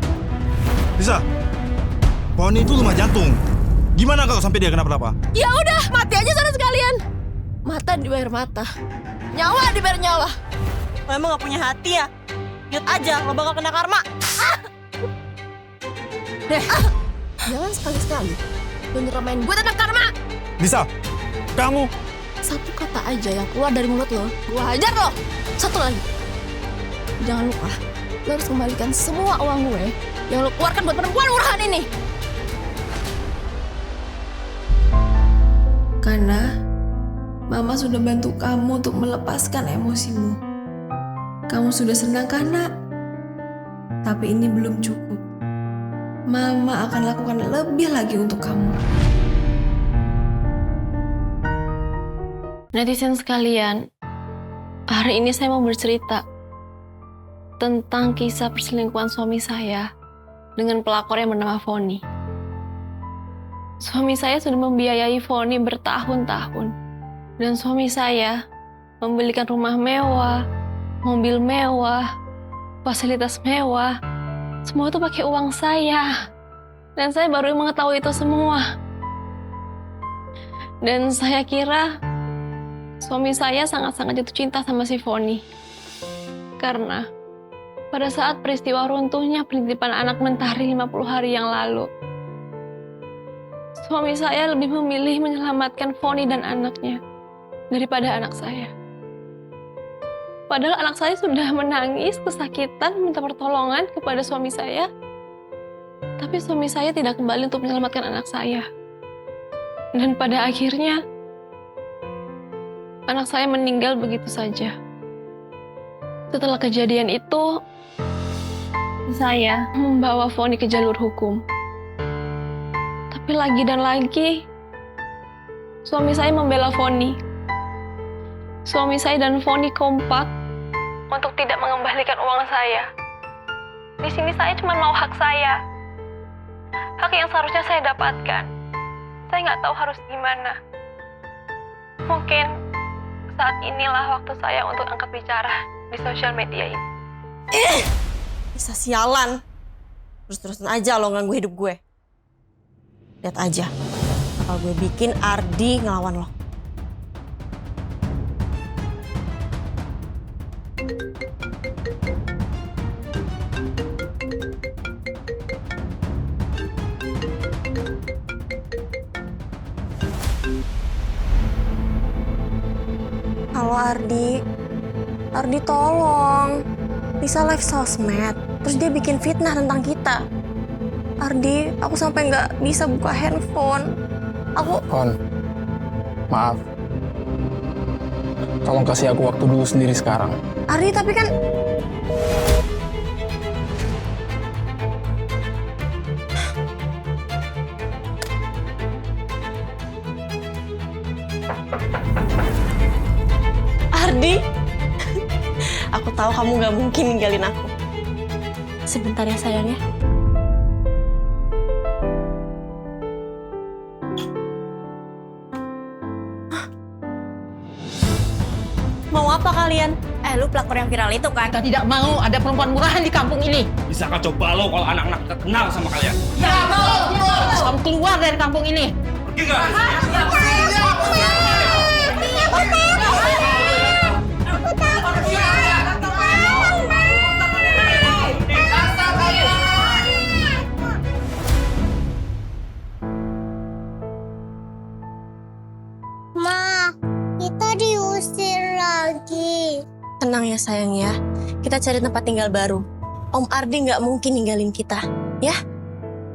Lisa, Poni itu lumah jantung. Gimana kalau sampai dia kenapa-napa? Ya udah, mati aja sana sekalian. Mata dibayar mata, nyawa dibayar nyawa. Lo emang gak punya hati ya? Lihat aja, lo bakal kena karma. Jangan sekali-sekali lo nyeramain gue tentang karma. Lisa, kamu... Satu kata aja yang keluar dari mulut lo, gue hajar lo. Satu lagi, jangan lupa lo harus kembalikan semua uang gue yang lo keluarkan buat perempuan murahan ini. Karena Mama sudah bantu kamu untuk melepaskan emosimu. Kamu sudah senang karena, tapi ini belum cukup. Mama akan lakukan lebih lagi untuk kamu. Netizen sekalian, hari ini saya mau bercerita tentang kisah perselingkuhan suami saya dengan pelakor yang bernama Foni. Suami saya sudah membiayai Foni bertahun-tahun. Dan suami saya membelikan rumah mewah, mobil mewah, fasilitas mewah. Semua itu pakai uang saya. Dan saya baru mengetahui itu semua. Dan saya kira suami saya sangat-sangat jatuh cinta sama si Foni. Karena pada saat peristiwa runtuhnya penitipan anak mentari 50 hari yang lalu, suami saya lebih memilih menyelamatkan Foni dan anaknya daripada anak saya. Padahal anak saya sudah menangis, kesakitan, minta pertolongan kepada suami saya. Tapi suami saya tidak kembali untuk menyelamatkan anak saya. Dan pada akhirnya, anak saya meninggal begitu saja. Setelah kejadian itu, saya membawa Foni ke jalur hukum. Tapi lagi dan lagi, suami saya membela Foni. Suami saya dan Foni kompak untuk tidak mengembalikan uang saya. Di sini saya cuma mau hak saya. Hak yang seharusnya saya dapatkan. Saya nggak tahu harus gimana. Mungkin saat inilah waktu saya untuk angkat bicara di sosial media ini. Bisa sialan. Terus-terusan aja lo ganggu hidup gue. Lihat aja, bakal gue bikin Ardi ngelawan lo. Halo Ardi. Ardi tolong. Lisa live sosmed, terus dia bikin fitnah tentang kita. Ardi, aku sampai nggak bisa buka handphone. Fon, maaf. Tolong kasih aku waktu dulu sendiri sekarang. Ardi, tapi kan... Ardi, aku tahu kamu nggak mungkin ninggalin aku. Sebentar ya sayang ya. Mau apa kalian? Lu pelakor yang viral itu kan? Kita tidak mau ada perempuan murahan di kampung ini. Bisa kacau balau kalau anak-anak kita kenal sama kalian. Ya mau! Kamu keluar dari kampung ini. Pergi gak? Ma, kita diusir lagi. Tenang ya sayang ya. Kita cari tempat tinggal baru. Om Ardi nggak mungkin ninggalin kita, ya?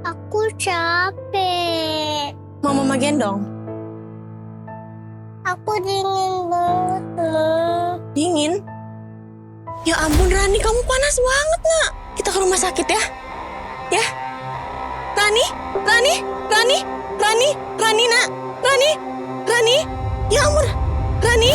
Aku capek. Mau mama gendong? Aku dingin banget, Ma. Dingin? Ya ampun Rani, kamu panas banget nak. Kita ke rumah sakit ya? Ya? Rani nak. Rani. Ya ampun, Rani.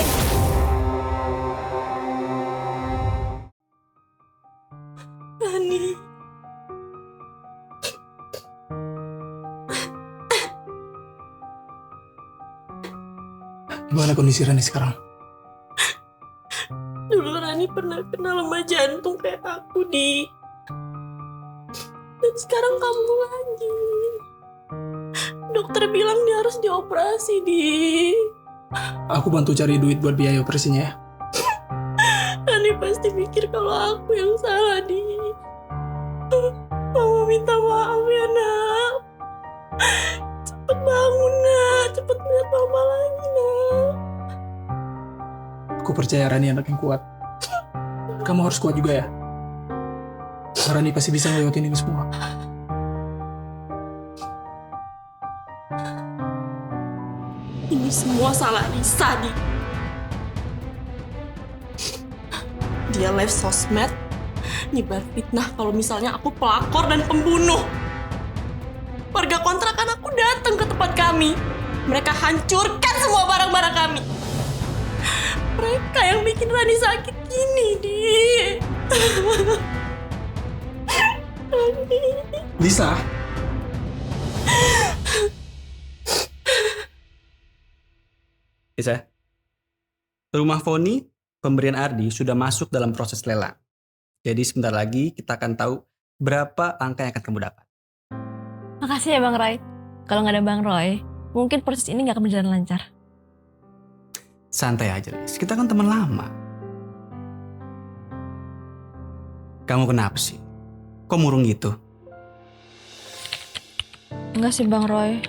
Gimana kondisi Rani sekarang? Dulu Rani pernah kena lemah jantung kayak aku, Di. Dan sekarang kamu lagi. Dokter bilang dia harus dioperasi, Di. Aku bantu cari duit buat biaya operasinya ya. Rani pasti pikir kalau aku yang salah, Di. Mama minta maaf ya, nak. Cepet bangun, nak. Cepet lihat mama lagi, nak. Aku percaya Rani anak yang kuat. Kamu harus kuat juga ya. Rani pasti bisa ngelewatin ini semua. Ini semua salah Lisa, Di. Dia live sosmed, nyebar fitnah kalau misalnya aku pelakor dan pembunuh. Warga kontrakan aku datang ke tempat kami. Mereka hancurkan semua barang-barang kami. Mereka yang bikin Rani sakit gini, Di. Lisa. Lisa, rumah Foni, pemberian Ardi sudah masuk dalam proses lelang. Jadi sebentar lagi kita akan tahu berapa angka yang akan kamu dapat. Makasih ya Bang Roy. Kalau nggak ada Bang Roy, mungkin proses ini nggak akan berjalan lancar. Santai aja, Lis. Kita kan teman lama. Kamu kenapa sih? Kok murung gitu? Enggak sih Bang Roy.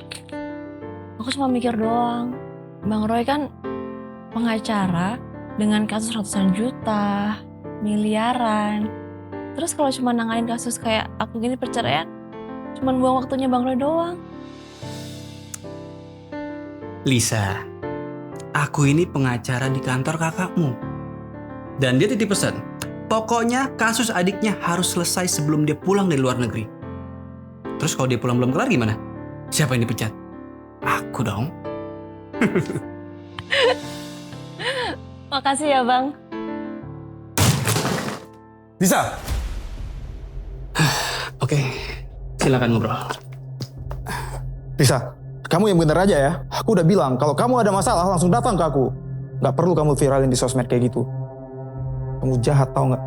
Aku cuma mikir doang. Bang Roy kan pengacara dengan kasus ratusan juta, miliaran. Terus kalau cuma nanganin kasus kayak aku gini perceraian, cuma buang waktunya Bang Roy doang. Lisa, aku ini pengacara di kantor kakakmu. Dan dia titip pesan, pokoknya kasus adiknya harus selesai sebelum dia pulang dari luar negeri. Terus kalau dia pulang belum kelar gimana? Siapa yang dipecat? Aku dong. Makasih ya Bang. Lisa. Oke, silakan ngobrol. Lisa, kamu yang bener aja ya. Aku udah bilang kalau kamu ada masalah langsung datang ke aku. Gak perlu kamu viralin di sosmed kayak gitu. Kamu jahat tau gak?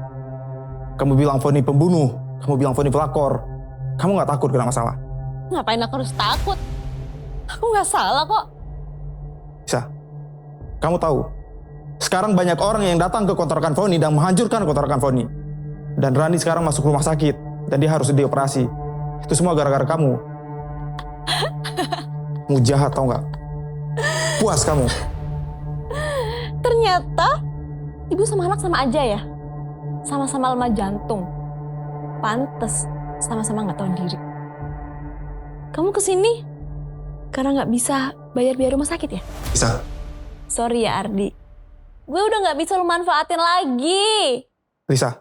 Kamu bilang Foni pembunuh. Kamu bilang Foni pelakor. Kamu gak takut kena masalah? Ngapain aku harus takut? Aku nggak salah kok. Lisa, kamu tahu, sekarang banyak orang yang datang ke kontrakan Foni dan menghancurkan kontrakan Foni. Dan Rani sekarang masuk rumah sakit dan dia harus dioperasi. Itu semua gara-gara kamu. Kamu jahat tau gak? Puas kamu. Ternyata ibu sama anak sama aja ya. Sama-sama lemah jantung. Pantes sama-sama nggak tahu diri. Kamu kesini karena nggak bisa bayar biaya rumah sakit ya? Bisa. Sorry ya Ardi. Gue udah nggak bisa lu manfaatin lagi. Lisa,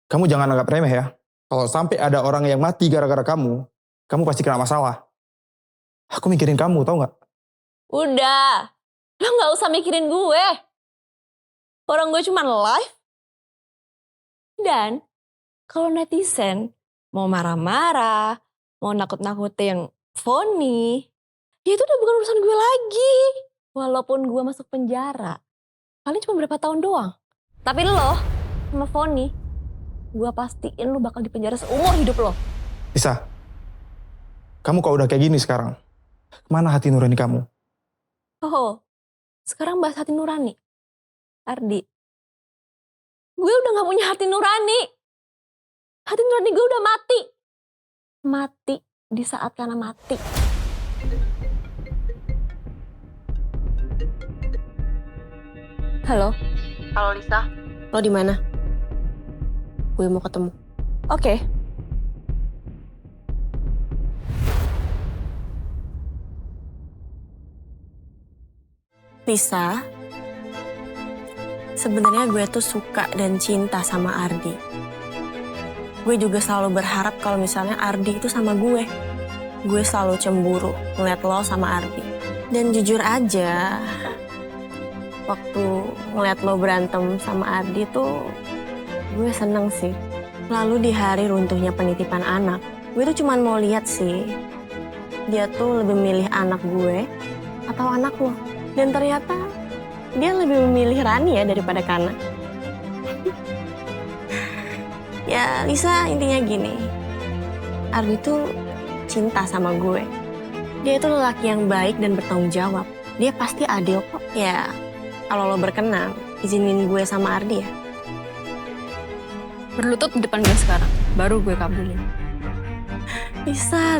kamu jangan anggap remeh ya. Kalau sampai ada orang yang mati gara-gara kamu pasti kena masalah. Aku mikirin kamu, tau gak? Udah, lo nggak usah mikirin gue. Orang gue cuma live. Dan kalau netizen mau marah-marah, mau nakut-nakutin Foni, ya itu udah bukan urusan gue lagi. Walaupun gue masuk penjara, paling cuma berapa tahun doang. Tapi lo sama Foni, gue pastiin lo bakal dipenjara seumur hidup lo. Lisa, kamu kok udah kayak gini sekarang? Kemana hati nurani kamu? Oh, sekarang bahas hati nurani. Ardi, gue udah gak punya hati nurani. Hati nurani gue udah mati. Mati di saat karena mati. Halo? Halo Lisa, lo di mana? Gue mau ketemu. Oke. Lisa, sebenarnya gue tuh suka dan cinta sama Ardi. Gue juga selalu berharap kalau misalnya Ardi itu sama gue. Gue selalu cemburu ngeliat lo sama Ardi. Dan jujur aja, waktu ngeliat lo berantem sama Ardi tuh gue seneng sih. Lalu di hari runtuhnya penitipan anak, gue tuh cuman mau lihat sih, dia tuh lebih milih anak gue atau anak lo. Dan ternyata dia lebih memilih Rani ya daripada Kana. Ya Lisa, intinya gini. Ardi tuh cinta sama gue. Dia itu lelaki yang baik dan bertanggung jawab. Dia pasti adil kok. Ya, kalau lo berkenan, izinin gue sama Ardi ya. Berlutut di depan gue sekarang, baru gue kabulin. Lisa.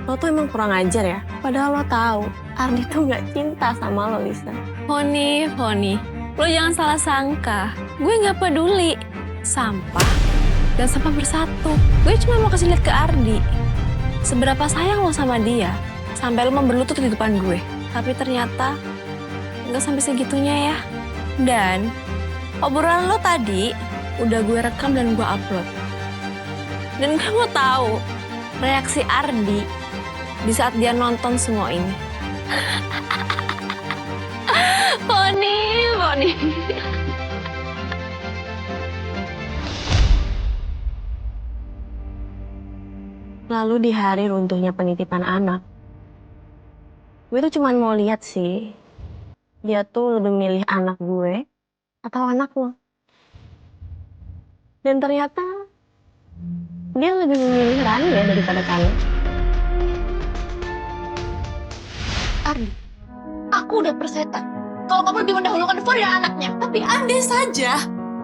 Lo tuh emang kurang ajar ya. Padahal lo tahu, Ardi tuh gak cinta sama lo, Lisa. Foni, lo jangan salah sangka. Gue nggak peduli. Sampah dan sampah bersatu. Gue cuma mau kasih lihat ke Ardi. Seberapa sayang lo sama dia, sampai lo mau berlutut di depan gue. Tapi ternyata nggak sampai segitunya ya. Dan obrolan lo tadi udah gue rekam dan gue upload. Dan gue mau tahu reaksi Ardi di saat dia nonton semua ini. Foni. Lalu di hari runtuhnya penitipan anak, gue tuh cuma mau lihat sih, dia tuh lebih milih anak gue atau anak lo. Dan ternyata dia lebih memilih Rani ya daripada kamu. Ardi, aku udah persetan kalau kamu lebih mendahulukan Foni dan anaknya. Tapi andai saja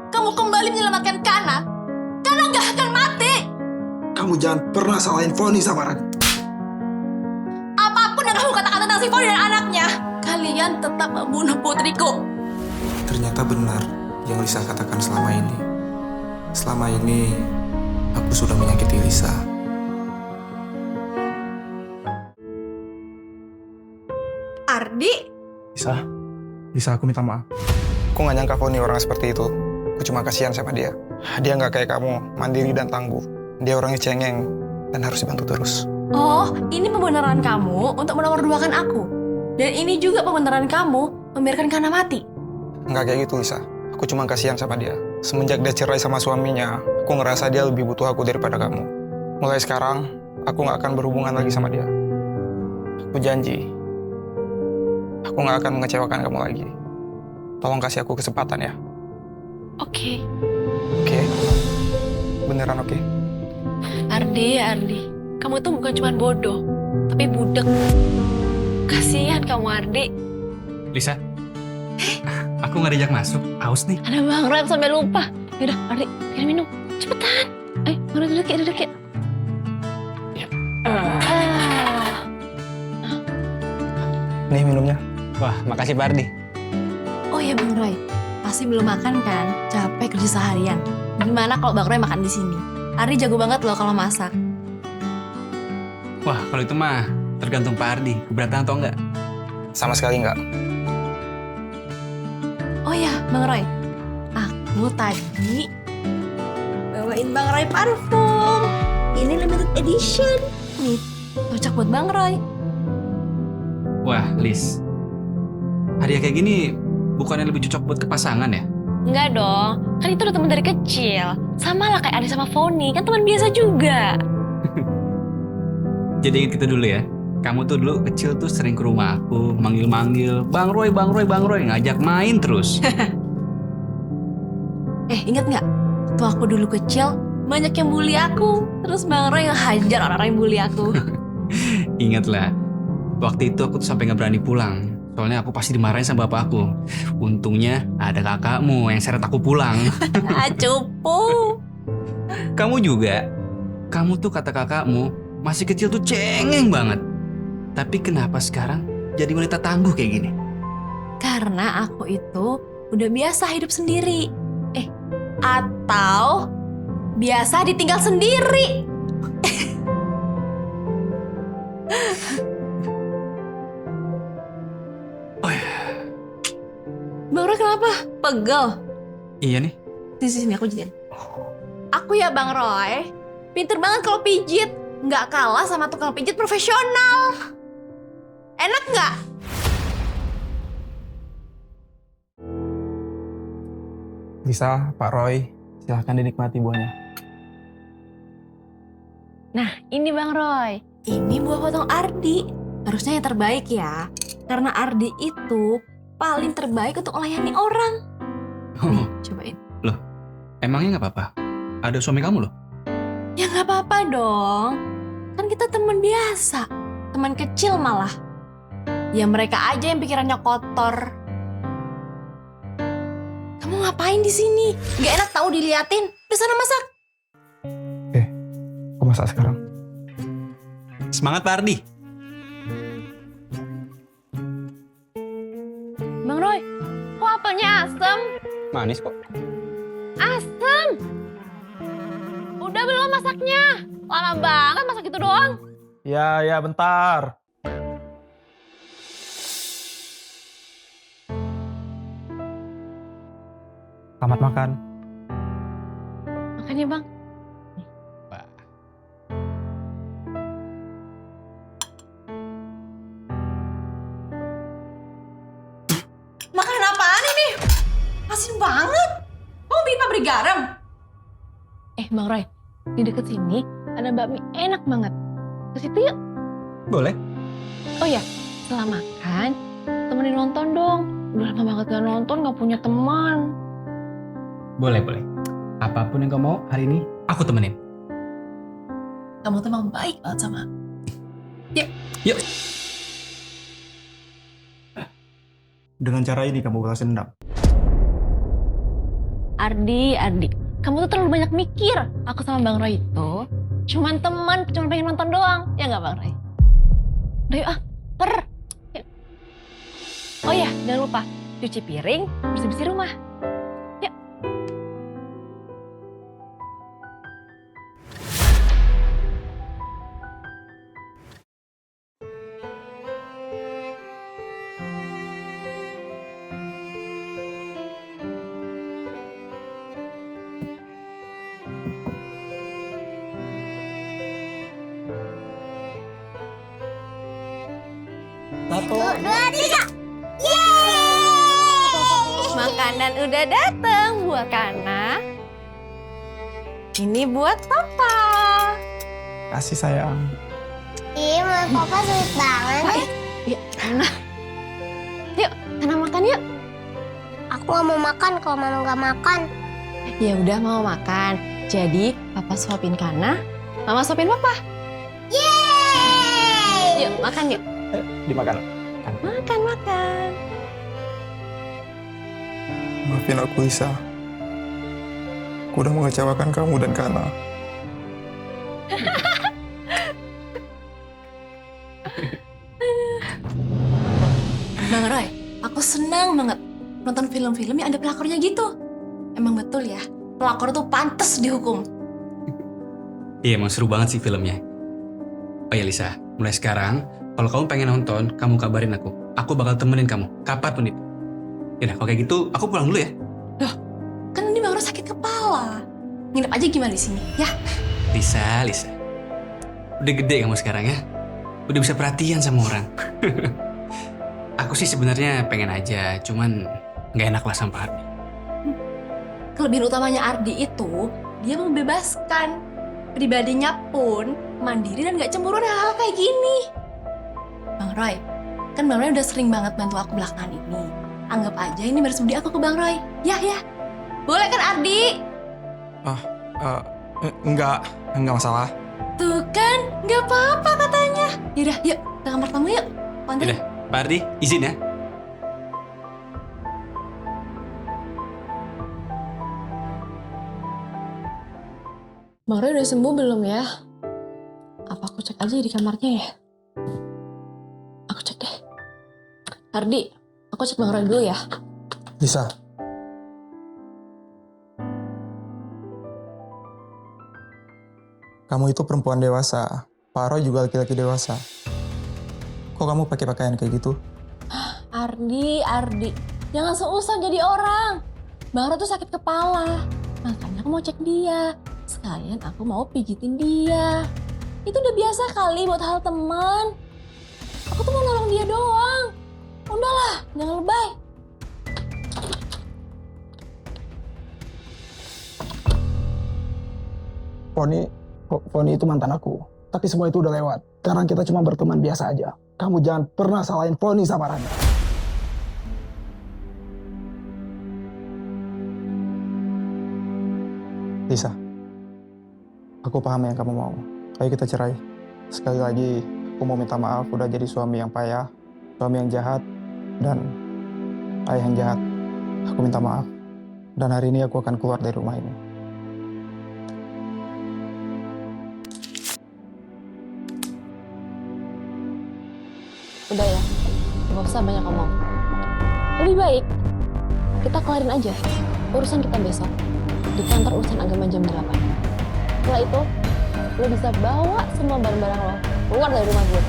kamu kembali menyelamatkan Kana nggak akan mati. Kamu jangan pernah salahin Foni sama Rani. Apapun yang kamu katakan tentang si Foni dan anaknya, kalian tetap membunuh putriku. Ternyata benar yang Lisa katakan selama ini. Selama ini, aku sudah menyakiti Lisa. Ardi? Lisa, aku minta maaf. Aku gak nyangka Foni orang seperti itu. Aku cuma kasihan sama dia. Dia gak kayak kamu, mandiri dan tangguh. Dia orangnya cengeng dan harus dibantu terus. Oh, ini pembenaran kamu untuk menomorduakan aku. Dan ini juga pembenaran kamu membiarkan Kana mati. Nggak kayak gitu, Lisa. Aku cuma kasihan sama dia. Semenjak dia cerai sama suaminya, aku ngerasa dia lebih butuh aku daripada kamu. Mulai sekarang, aku nggak akan berhubungan lagi sama dia. Aku janji, aku nggak akan mengecewakan kamu lagi. Tolong kasih aku kesempatan ya. Oke. Oke? Beneran oke? Ardi, kamu tuh bukan cuma bodoh, tapi budek. Kasihan kamu, Ardi. Lisa, aku nggak diajak masuk. Aus nih. Ada Bang Roy sampai lupa. Yaudah, Ardi, kirim minum. Cepetan. Ayo, Bang Roy duduk ya. Ya. Nih minumnya. Wah, makasih Pak Ardi. Oh ya Bang Roy, pasti belum makan kan? Capek kerja seharian. Gimana kalau Bang Roy makan di sini? Ardi jago banget loh kalau masak. Wah, kalau itu mah tergantung Pak Ardi. Keberatan atau enggak? Sama sekali nggak. Oh ya, Bang Roy. Aku tadi bawain Bang Roy parfum. Ini limited edition. Nih, cocok buat Bang Roy. Wah, Lis. Hadiah kayak gini bukannya lebih cocok buat ke pasangan ya? Enggak dong, kan itu udah teman dari kecil. Sama lah kayak Ardi sama Foni, kan teman biasa juga. Jadi ingat kita dulu ya. Kamu tuh dulu kecil tuh sering ke rumah aku, manggil-manggil, Bang Roy, ngajak main terus. Ingat nggak? Tuh aku dulu kecil, banyak yang bully aku. Terus Bang Roy ngehajar orang-orang yang bully aku. Ingat lah, waktu itu aku tuh sampai nggak berani pulang. Soalnya aku pasti dimarahin sama bapak aku. Untungnya ada kakakmu yang seret aku pulang. Cupu. Kamu juga. Kamu tuh kata kakakmu masih kecil tuh cengeng banget. Tapi kenapa sekarang jadi wanita tangguh kayak gini? Karena aku itu udah biasa hidup sendiri. Atau biasa ditinggal sendiri. Bang Roy kenapa? Pegel? Iya nih. Di sini aku jitin. Aku ya Bang Roy, pinter banget kalau pijit. Nggak kalah sama tukang pijit profesional. Enak nggak? Lisa, Pak Roy, silahkan dinikmati buahnya. Nah, ini Bang Roy. Ini buah potong Ardi. Harusnya yang terbaik ya. Karena Ardi itu paling terbaik untuk melayani orang. Nih, cobain. Loh, emangnya nggak apa-apa? Ada suami kamu loh. Ya nggak apa-apa dong. Kan kita teman biasa. Teman kecil malah. Ya mereka aja yang pikirannya kotor. Kamu ngapain di sini? Gak enak tahu diliatin. Udah sana masak. Aku masak sekarang. Semangat Pak Ardi. Bang Roy, kok apelnya asem? Manis kok. Asem! Udah belum masaknya? Lama banget masak itu doang. Ya, bentar. Selamat makan. Makan ya bang. Makanan apaan ini? Asin banget. Kamu bikin pabrik garam? Bang Roy, di deket sini ada bakmi enak banget. Ke situ yuk. Boleh. Oh ya, setelah makan, temenin nonton dong. Udah lama banget gak nonton, gak punya teman. Boleh. Apapun yang kamu mau hari ini, aku temenin. Kamu tuh emang baik banget sama aku. Yuk. Dengan cara ini kamu balas dendam. Ardi, kamu tuh terlalu banyak mikir. Aku sama Bang Roy itu cuman teman, cuma pengen nonton doang. Ya nggak Bang Roy? Udah yuk Yuk. Oh ya, jangan lupa cuci piring, bersih-bersih rumah. Yuk. Satu. 2, 3. Makanan udah dateng buat Kana. Ini buat Papa. Kasih sayang. Ih, menurut Papa sweet banget. Yuk, Kana. Yuk, Kana makan yuk. Aku gak mau makan kalau Mama gak makan. Ya udah mau makan. Jadi Papa suapin Kana, Mama suapin Papa. Yeay! Yuk, makan yuk. Ayo, dimakan. Makan. Maafin aku, Lisa. Aku udah mengecewakan kamu dan Kana. Bang Roy, aku senang banget nonton film-film yang ada pelakornya gitu. Emang betul ya, pelakor tuh pantas dihukum. Iya, emang seru banget sih filmnya. Oh ya Lisa, mulai sekarang kalau kamu pengen nonton, kamu kabarin aku. Aku bakal temenin kamu, kapanpun itu. Yaudah, kalau kayak gitu, aku pulang dulu ya. Loh, kan ini Bang Roy sakit kepala. Nginep aja gimana di sini, ya? Lisa. Udah gede kamu sekarang ya. Udah bisa perhatian sama orang. Aku sih sebenarnya pengen aja, cuman nggak enak lah sama Ardi. Kelebihan utamanya Ardi itu, dia membebaskan. Pribadinya pun mandiri dan gak cemburu hal-hal kayak gini. Bang Roy, kan Bang Roy udah sering banget bantu aku belakangan ini. Anggap aja ini balas budi aku ke Bang Roy. Ya. Boleh kan Ardi? Enggak masalah. Tuh kan, gak apa-apa katanya. Yaudah, yuk ke kamar tamu yuk. Pantri. Yaudah, Pak Ardi, izin ya. Bang Roy udah sembuh belum ya? Apa aku cek aja di kamarnya ya? Aku cek deh. Ardi, aku cek Bang Roy dulu ya. Lisa. Kamu itu perempuan dewasa. Pak Roy juga laki-laki dewasa. Kok kamu pakai pakaian kayak gitu? Ardi, jangan seusah jadi orang. Bang Roy tuh sakit kepala, makanya aku mau cek dia. Sekalian aku mau pijitin dia. Itu udah biasa kali buat hal teman. Aku tuh mau nolong dia doang. Udahlah, jangan lebay. Poni itu mantan aku. Tapi semua itu udah lewat. Sekarang kita cuma berteman biasa aja. kamu jangan pernah salahin Poni sama Rani. Lisa, aku paham yang kamu mau. Ayo kita cerai. Sekali lagi, aku mau minta maaf udah jadi suami yang payah, suami yang jahat, dan ayah yang jahat. Aku minta maaf. Dan hari ini aku akan keluar dari rumah ini. Udah ya, gak usah banyak ngomong. Lebih baik kita kelarin aja urusan kita besok di kantor urusan agama jam 8. Setelah itu, lo bisa bawa semua barang-barang lo keluar dari rumah gue.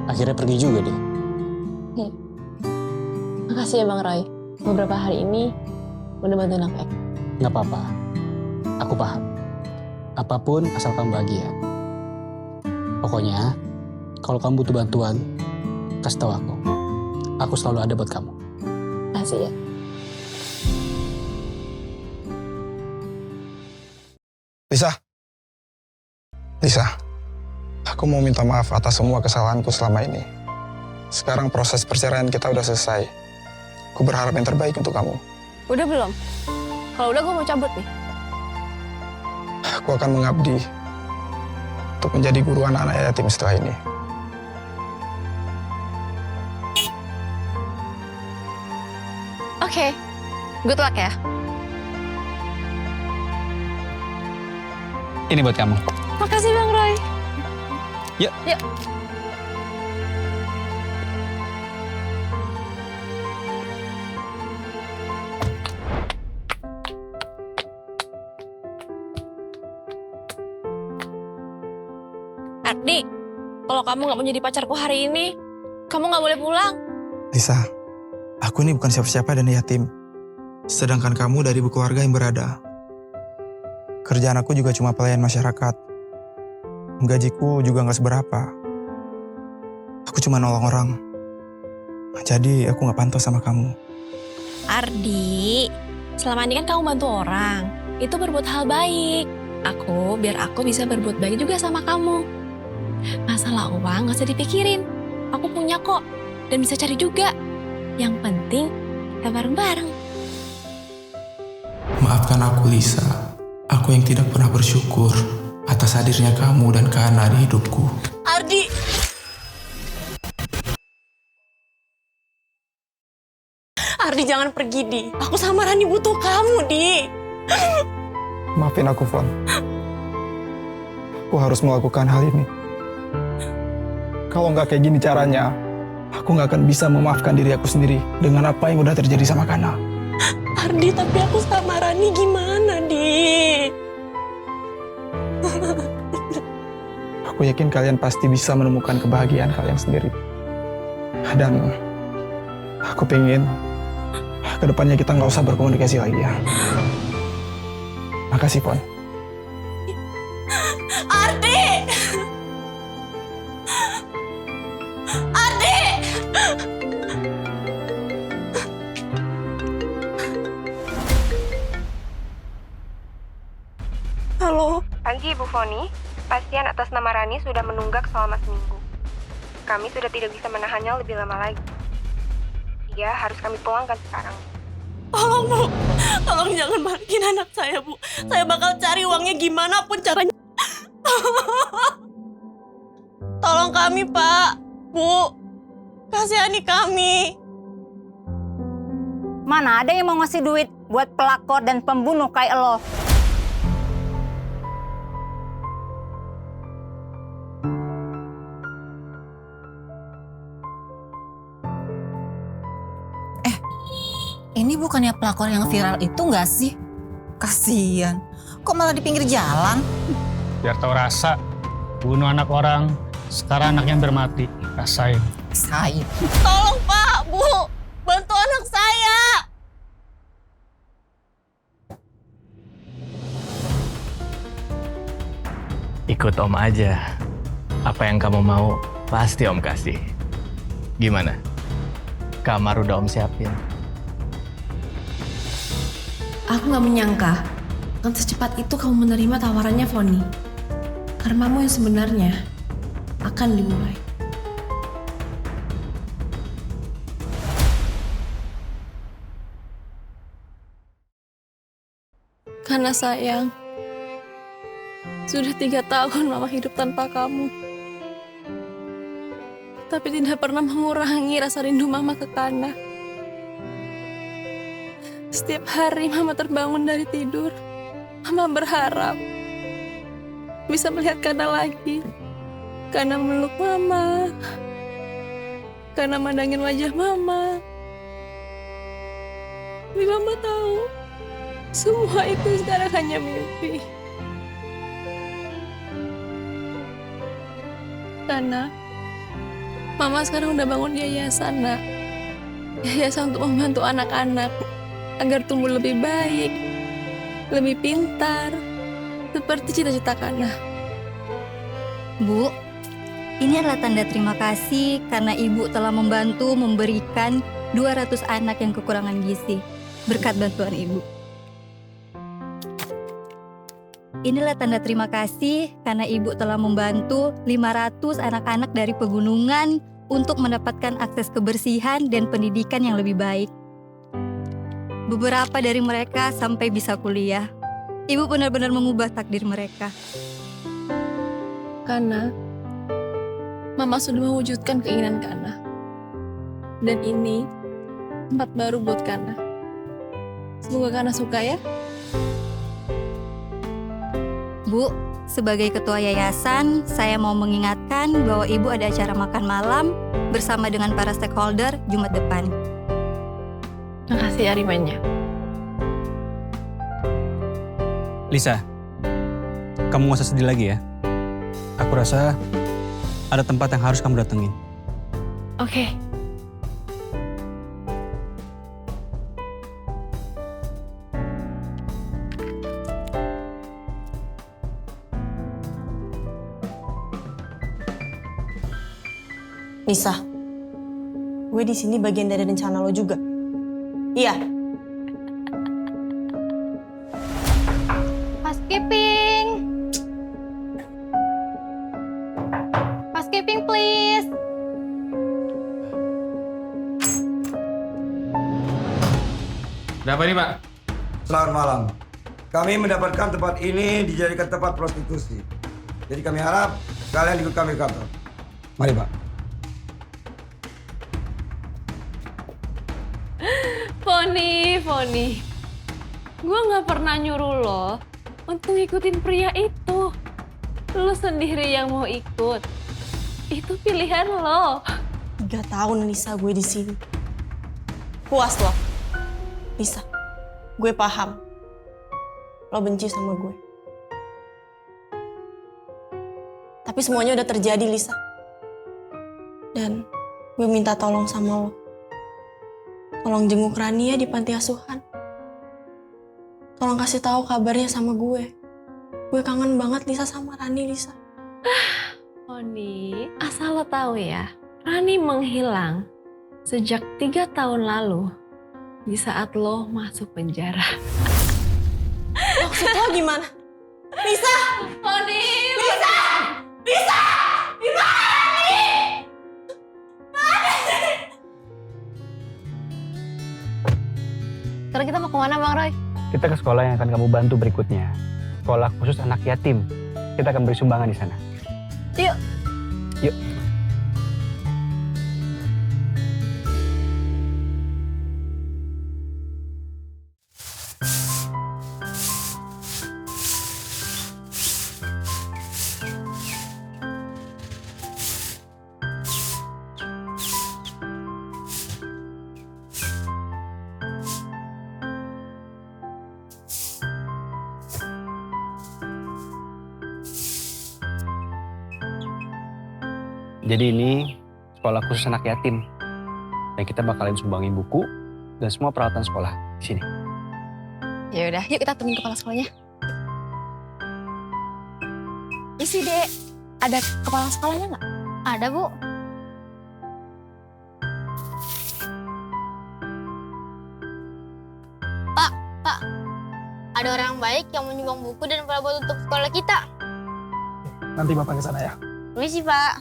Akhirnya pergi juga dia. Makasih ya Bang Roy. Beberapa hari ini udah bantuin aku. Nggak apa-apa. Aku paham. Apapun asal kamu bahagia. Pokoknya, kalau kamu butuh bantuan, kasih tahu aku. Aku selalu ada buat kamu. Makasih ya. Lisa, aku mau minta maaf atas semua kesalahanku selama ini. Sekarang proses perceraian kita udah selesai. Aku berharap yang terbaik untuk kamu. Udah belum? Kalau udah gue mau cabut nih. Aku akan mengabdi untuk menjadi guru anak-anak yatim setelah ini. Oke, good luck ya. Ini buat kamu. Makasih Bang Roy. Yuk. Yuk. Ardi, kalau kamu nggak mau jadi pacarku hari ini, kamu nggak boleh pulang. Lisa, aku ini bukan siapa-siapa dan yatim. Sedangkan kamu dari keluarga yang berada. Kerjaan aku juga cuma pelayan masyarakat. Gajiku juga nggak seberapa. Aku cuma nolong orang. Jadi aku nggak pantas sama kamu. Ardi, selama ini kan kamu bantu orang. Itu berbuat hal baik. Biar aku bisa berbuat baik juga sama kamu. Masalah uang gak usah dipikirin. Aku punya kok. Dan bisa cari juga. Yang penting kita bareng-bareng. Maafkan aku Lisa. Aku yang tidak pernah bersyukur atas hadirnya kamu dan Kana di hidupku. Ardi! Ardi jangan pergi, Di. Aku sama Rani butuh kamu, Di. Maafin aku, Fon. Aku harus melakukan hal ini. Kalau nggak kayak gini caranya, aku nggak akan bisa memaafkan diri aku sendiri dengan apa yang udah terjadi sama Kana. Ardi, tapi aku sama Rani gimana, Di? Aku yakin kalian pasti bisa menemukan kebahagiaan kalian sendiri. Dan aku pengen kedepannya kita nggak usah berkomunikasi lagi ya. Makasih, Pon. Ardi! Ardi! Halo. Pagi, Bu Foni. Pasien atas nama Rani sudah menunggak selama seminggu. Kami sudah tidak bisa menahannya lebih lama lagi. Dia harus kami pulangkan sekarang. Tolong, Bu. Tolong jangan balikin anak saya, Bu. Saya bakal cari uangnya gimana pun caranya. Tolong kami, Pak. Bu. Kasihani kami. Mana ada yang mau ngasih duit buat pelakor dan pembunuh kayak lo? Ini bukannya pelakor yang viral itu nggak sih? Kasian. Kok malah di pinggir jalan? Biar tahu rasa, bunuh anak orang, sekarang anaknya hampir mati. Rasain. Rasain. Tolong, Pak, Bu. Bantu anak saya. Ikut Om aja. Apa yang kamu mau, pasti Om kasih. Gimana? Kamar udah Om siapin. Aku gak menyangka akan secepat itu kamu menerima tawarannya Foni. Karmamu yang sebenarnya akan dimulai. Karena sayang, sudah 3 tahun Mama hidup tanpa kamu. Tapi tidak pernah mengurangi rasa rindu Mama ke Kana. Setiap hari Mama terbangun dari tidur, Mama berharap bisa melihat Kana lagi. Kana meluk Mama, Kana mandangin wajah Mama. Tapi Mama tahu, semua itu sekarang hanya mimpi. Kana, Mama sekarang udah bangun yayasan, Nak. Yayasan untuk membantu anak-anak agar tumbuh lebih baik, lebih pintar, seperti cita-cita Kana. Bu, ini adalah tanda terima kasih karena Ibu telah membantu memberikan 200 anak yang kekurangan gizi berkat bantuan Ibu. Inilah tanda terima kasih karena Ibu telah membantu 500 anak-anak dari pegunungan untuk mendapatkan akses kebersihan dan pendidikan yang lebih baik. Beberapa dari mereka sampai bisa kuliah. Ibu benar-benar mengubah takdir mereka. Kana, Mama sudah mewujudkan keinginan Kana. Dan ini tempat baru buat Kana. Semoga Kana suka ya. Bu, sebagai ketua yayasan, saya mau mengingatkan bahwa Ibu ada acara makan malam bersama dengan para stakeholder Jumat depan. Makasih Arimanya. Lisa, kamu gak usah sedih lagi ya. Aku rasa ada tempat yang harus kamu datengin. Oke. Nisa, gue di sini bagian dari rencana lo juga. Iya. Housekeeping. Housekeeping please. Ada apa nih, Pak? Selamat malam. Kami mendapatkan tempat ini dijadikan tempat prostitusi. Jadi kami harap kalian ikut kami ke kantor. Mari, Pak. Foni. Gue gak pernah nyuruh lo untuk ngikutin pria itu. Lo sendiri yang mau ikut. Itu pilihan lo. 3 tahun Nisa gue di sini. Puas lo. Nisa, gue paham. Lo benci sama gue. Tapi semuanya udah terjadi, Lisa. Dan gue minta tolong sama lo. Tolong jenguk Rania di panti asuhan. Tolong kasih tahu kabarnya sama gue. Gue kangen banget Lisa sama Rani, Lisa. Foni, asal lo tahu ya, Rani menghilang sejak 3 tahun lalu di saat lo masuk penjara. Maksud lo gimana? Lisa! Foni! Lisa! Lisa! Di mana Rani? Sekarang kita mau kemana Bang Roy? Kita ke sekolah yang akan kamu bantu berikutnya. Sekolah khusus anak yatim. Kita akan beri sumbangan di sana. Yuk. Yuk. Jadi ini sekolah khusus anak yatim. Dan kita bakalan sumbangin buku dan semua peralatan sekolah di sini. Ya udah, yuk kita temuin kepala sekolahnya. Isi Dek, ada kepala sekolahnya nggak? Ada, Bu. Pak, Ada orang baik yang menyumbang buku dan perabot untuk sekolah kita. Nanti Bapak ke sana ya. Permisi, Pak.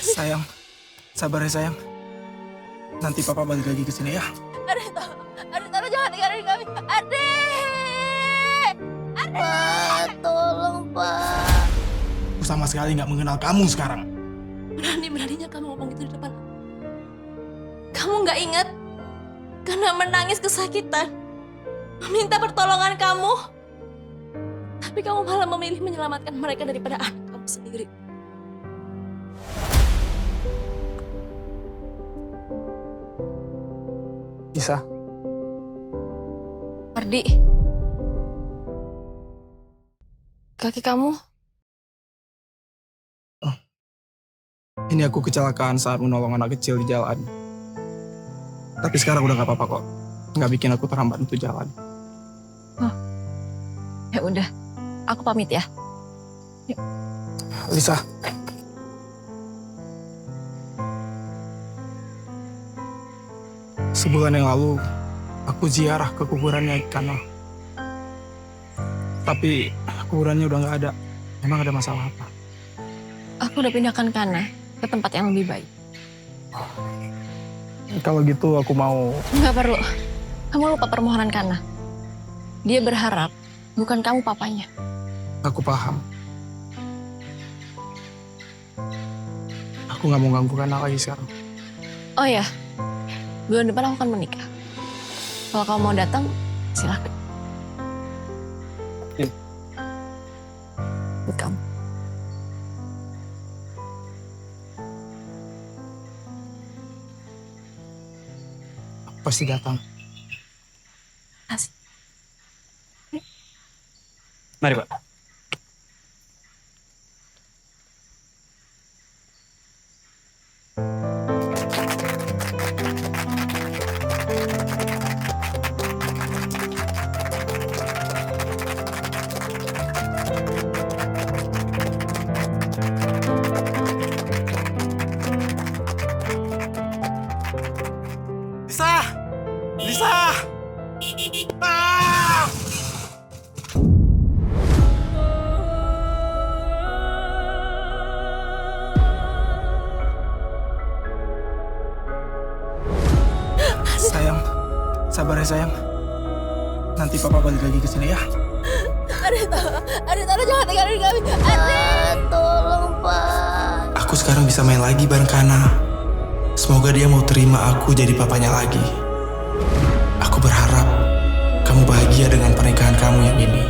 Sayang, sabar ya sayang. Nanti Papa balik lagi ke sini ya. Adik, tolong jangan tinggalin kami. Adik! Pak, tolong, Pak. Aku sama sekali nggak mengenal kamu sekarang. Berani-beraninya kamu ngomong itu di depan aku. Kamu nggak ingat? Karena menangis kesakitan. Meminta pertolongan kamu. Tapi kamu malah memilih menyelamatkan mereka daripada anak kamu sendiri. Bisa. Ardi. Kaki kamu. Ini aku kecelakaan saat menolong anak kecil di jalan. Tapi sekarang udah gak apa-apa kok. Nggak bikin aku terhambat untuk jalan. Oh. Ya udah, aku pamit ya. Yuk. Lisa. Sebulan yang lalu, aku ziarah ke kuburannya Kana. Tapi kuburannya udah nggak ada. Emang ada masalah apa? Aku udah pindahkan Kana ke tempat yang lebih baik. Kalau gitu aku mau... Nggak perlu. Kamu lupa permohonan Kana. Dia berharap bukan kamu papanya. Aku paham. Aku nggak mau ganggu Kana lagi sekarang. Oh ya, bulan depan aku akan menikah. Kalau kamu mau datang, silakan. Buat kamu. Pasti datang. Asik. Mari, Pak. Lisa! Lisa! Ah! Sayang, sabar ya sayang. Nanti Papa balik lagi ke sini ya. Adik, tolong jangan tinggalin kami. Adik! Tolong, Pak. Aku sekarang bisa main lagi bareng Kana. Semoga dia mau terima aku jadi papanya lagi. Aku berharap kamu bahagia dengan pernikahan kamu yang ini.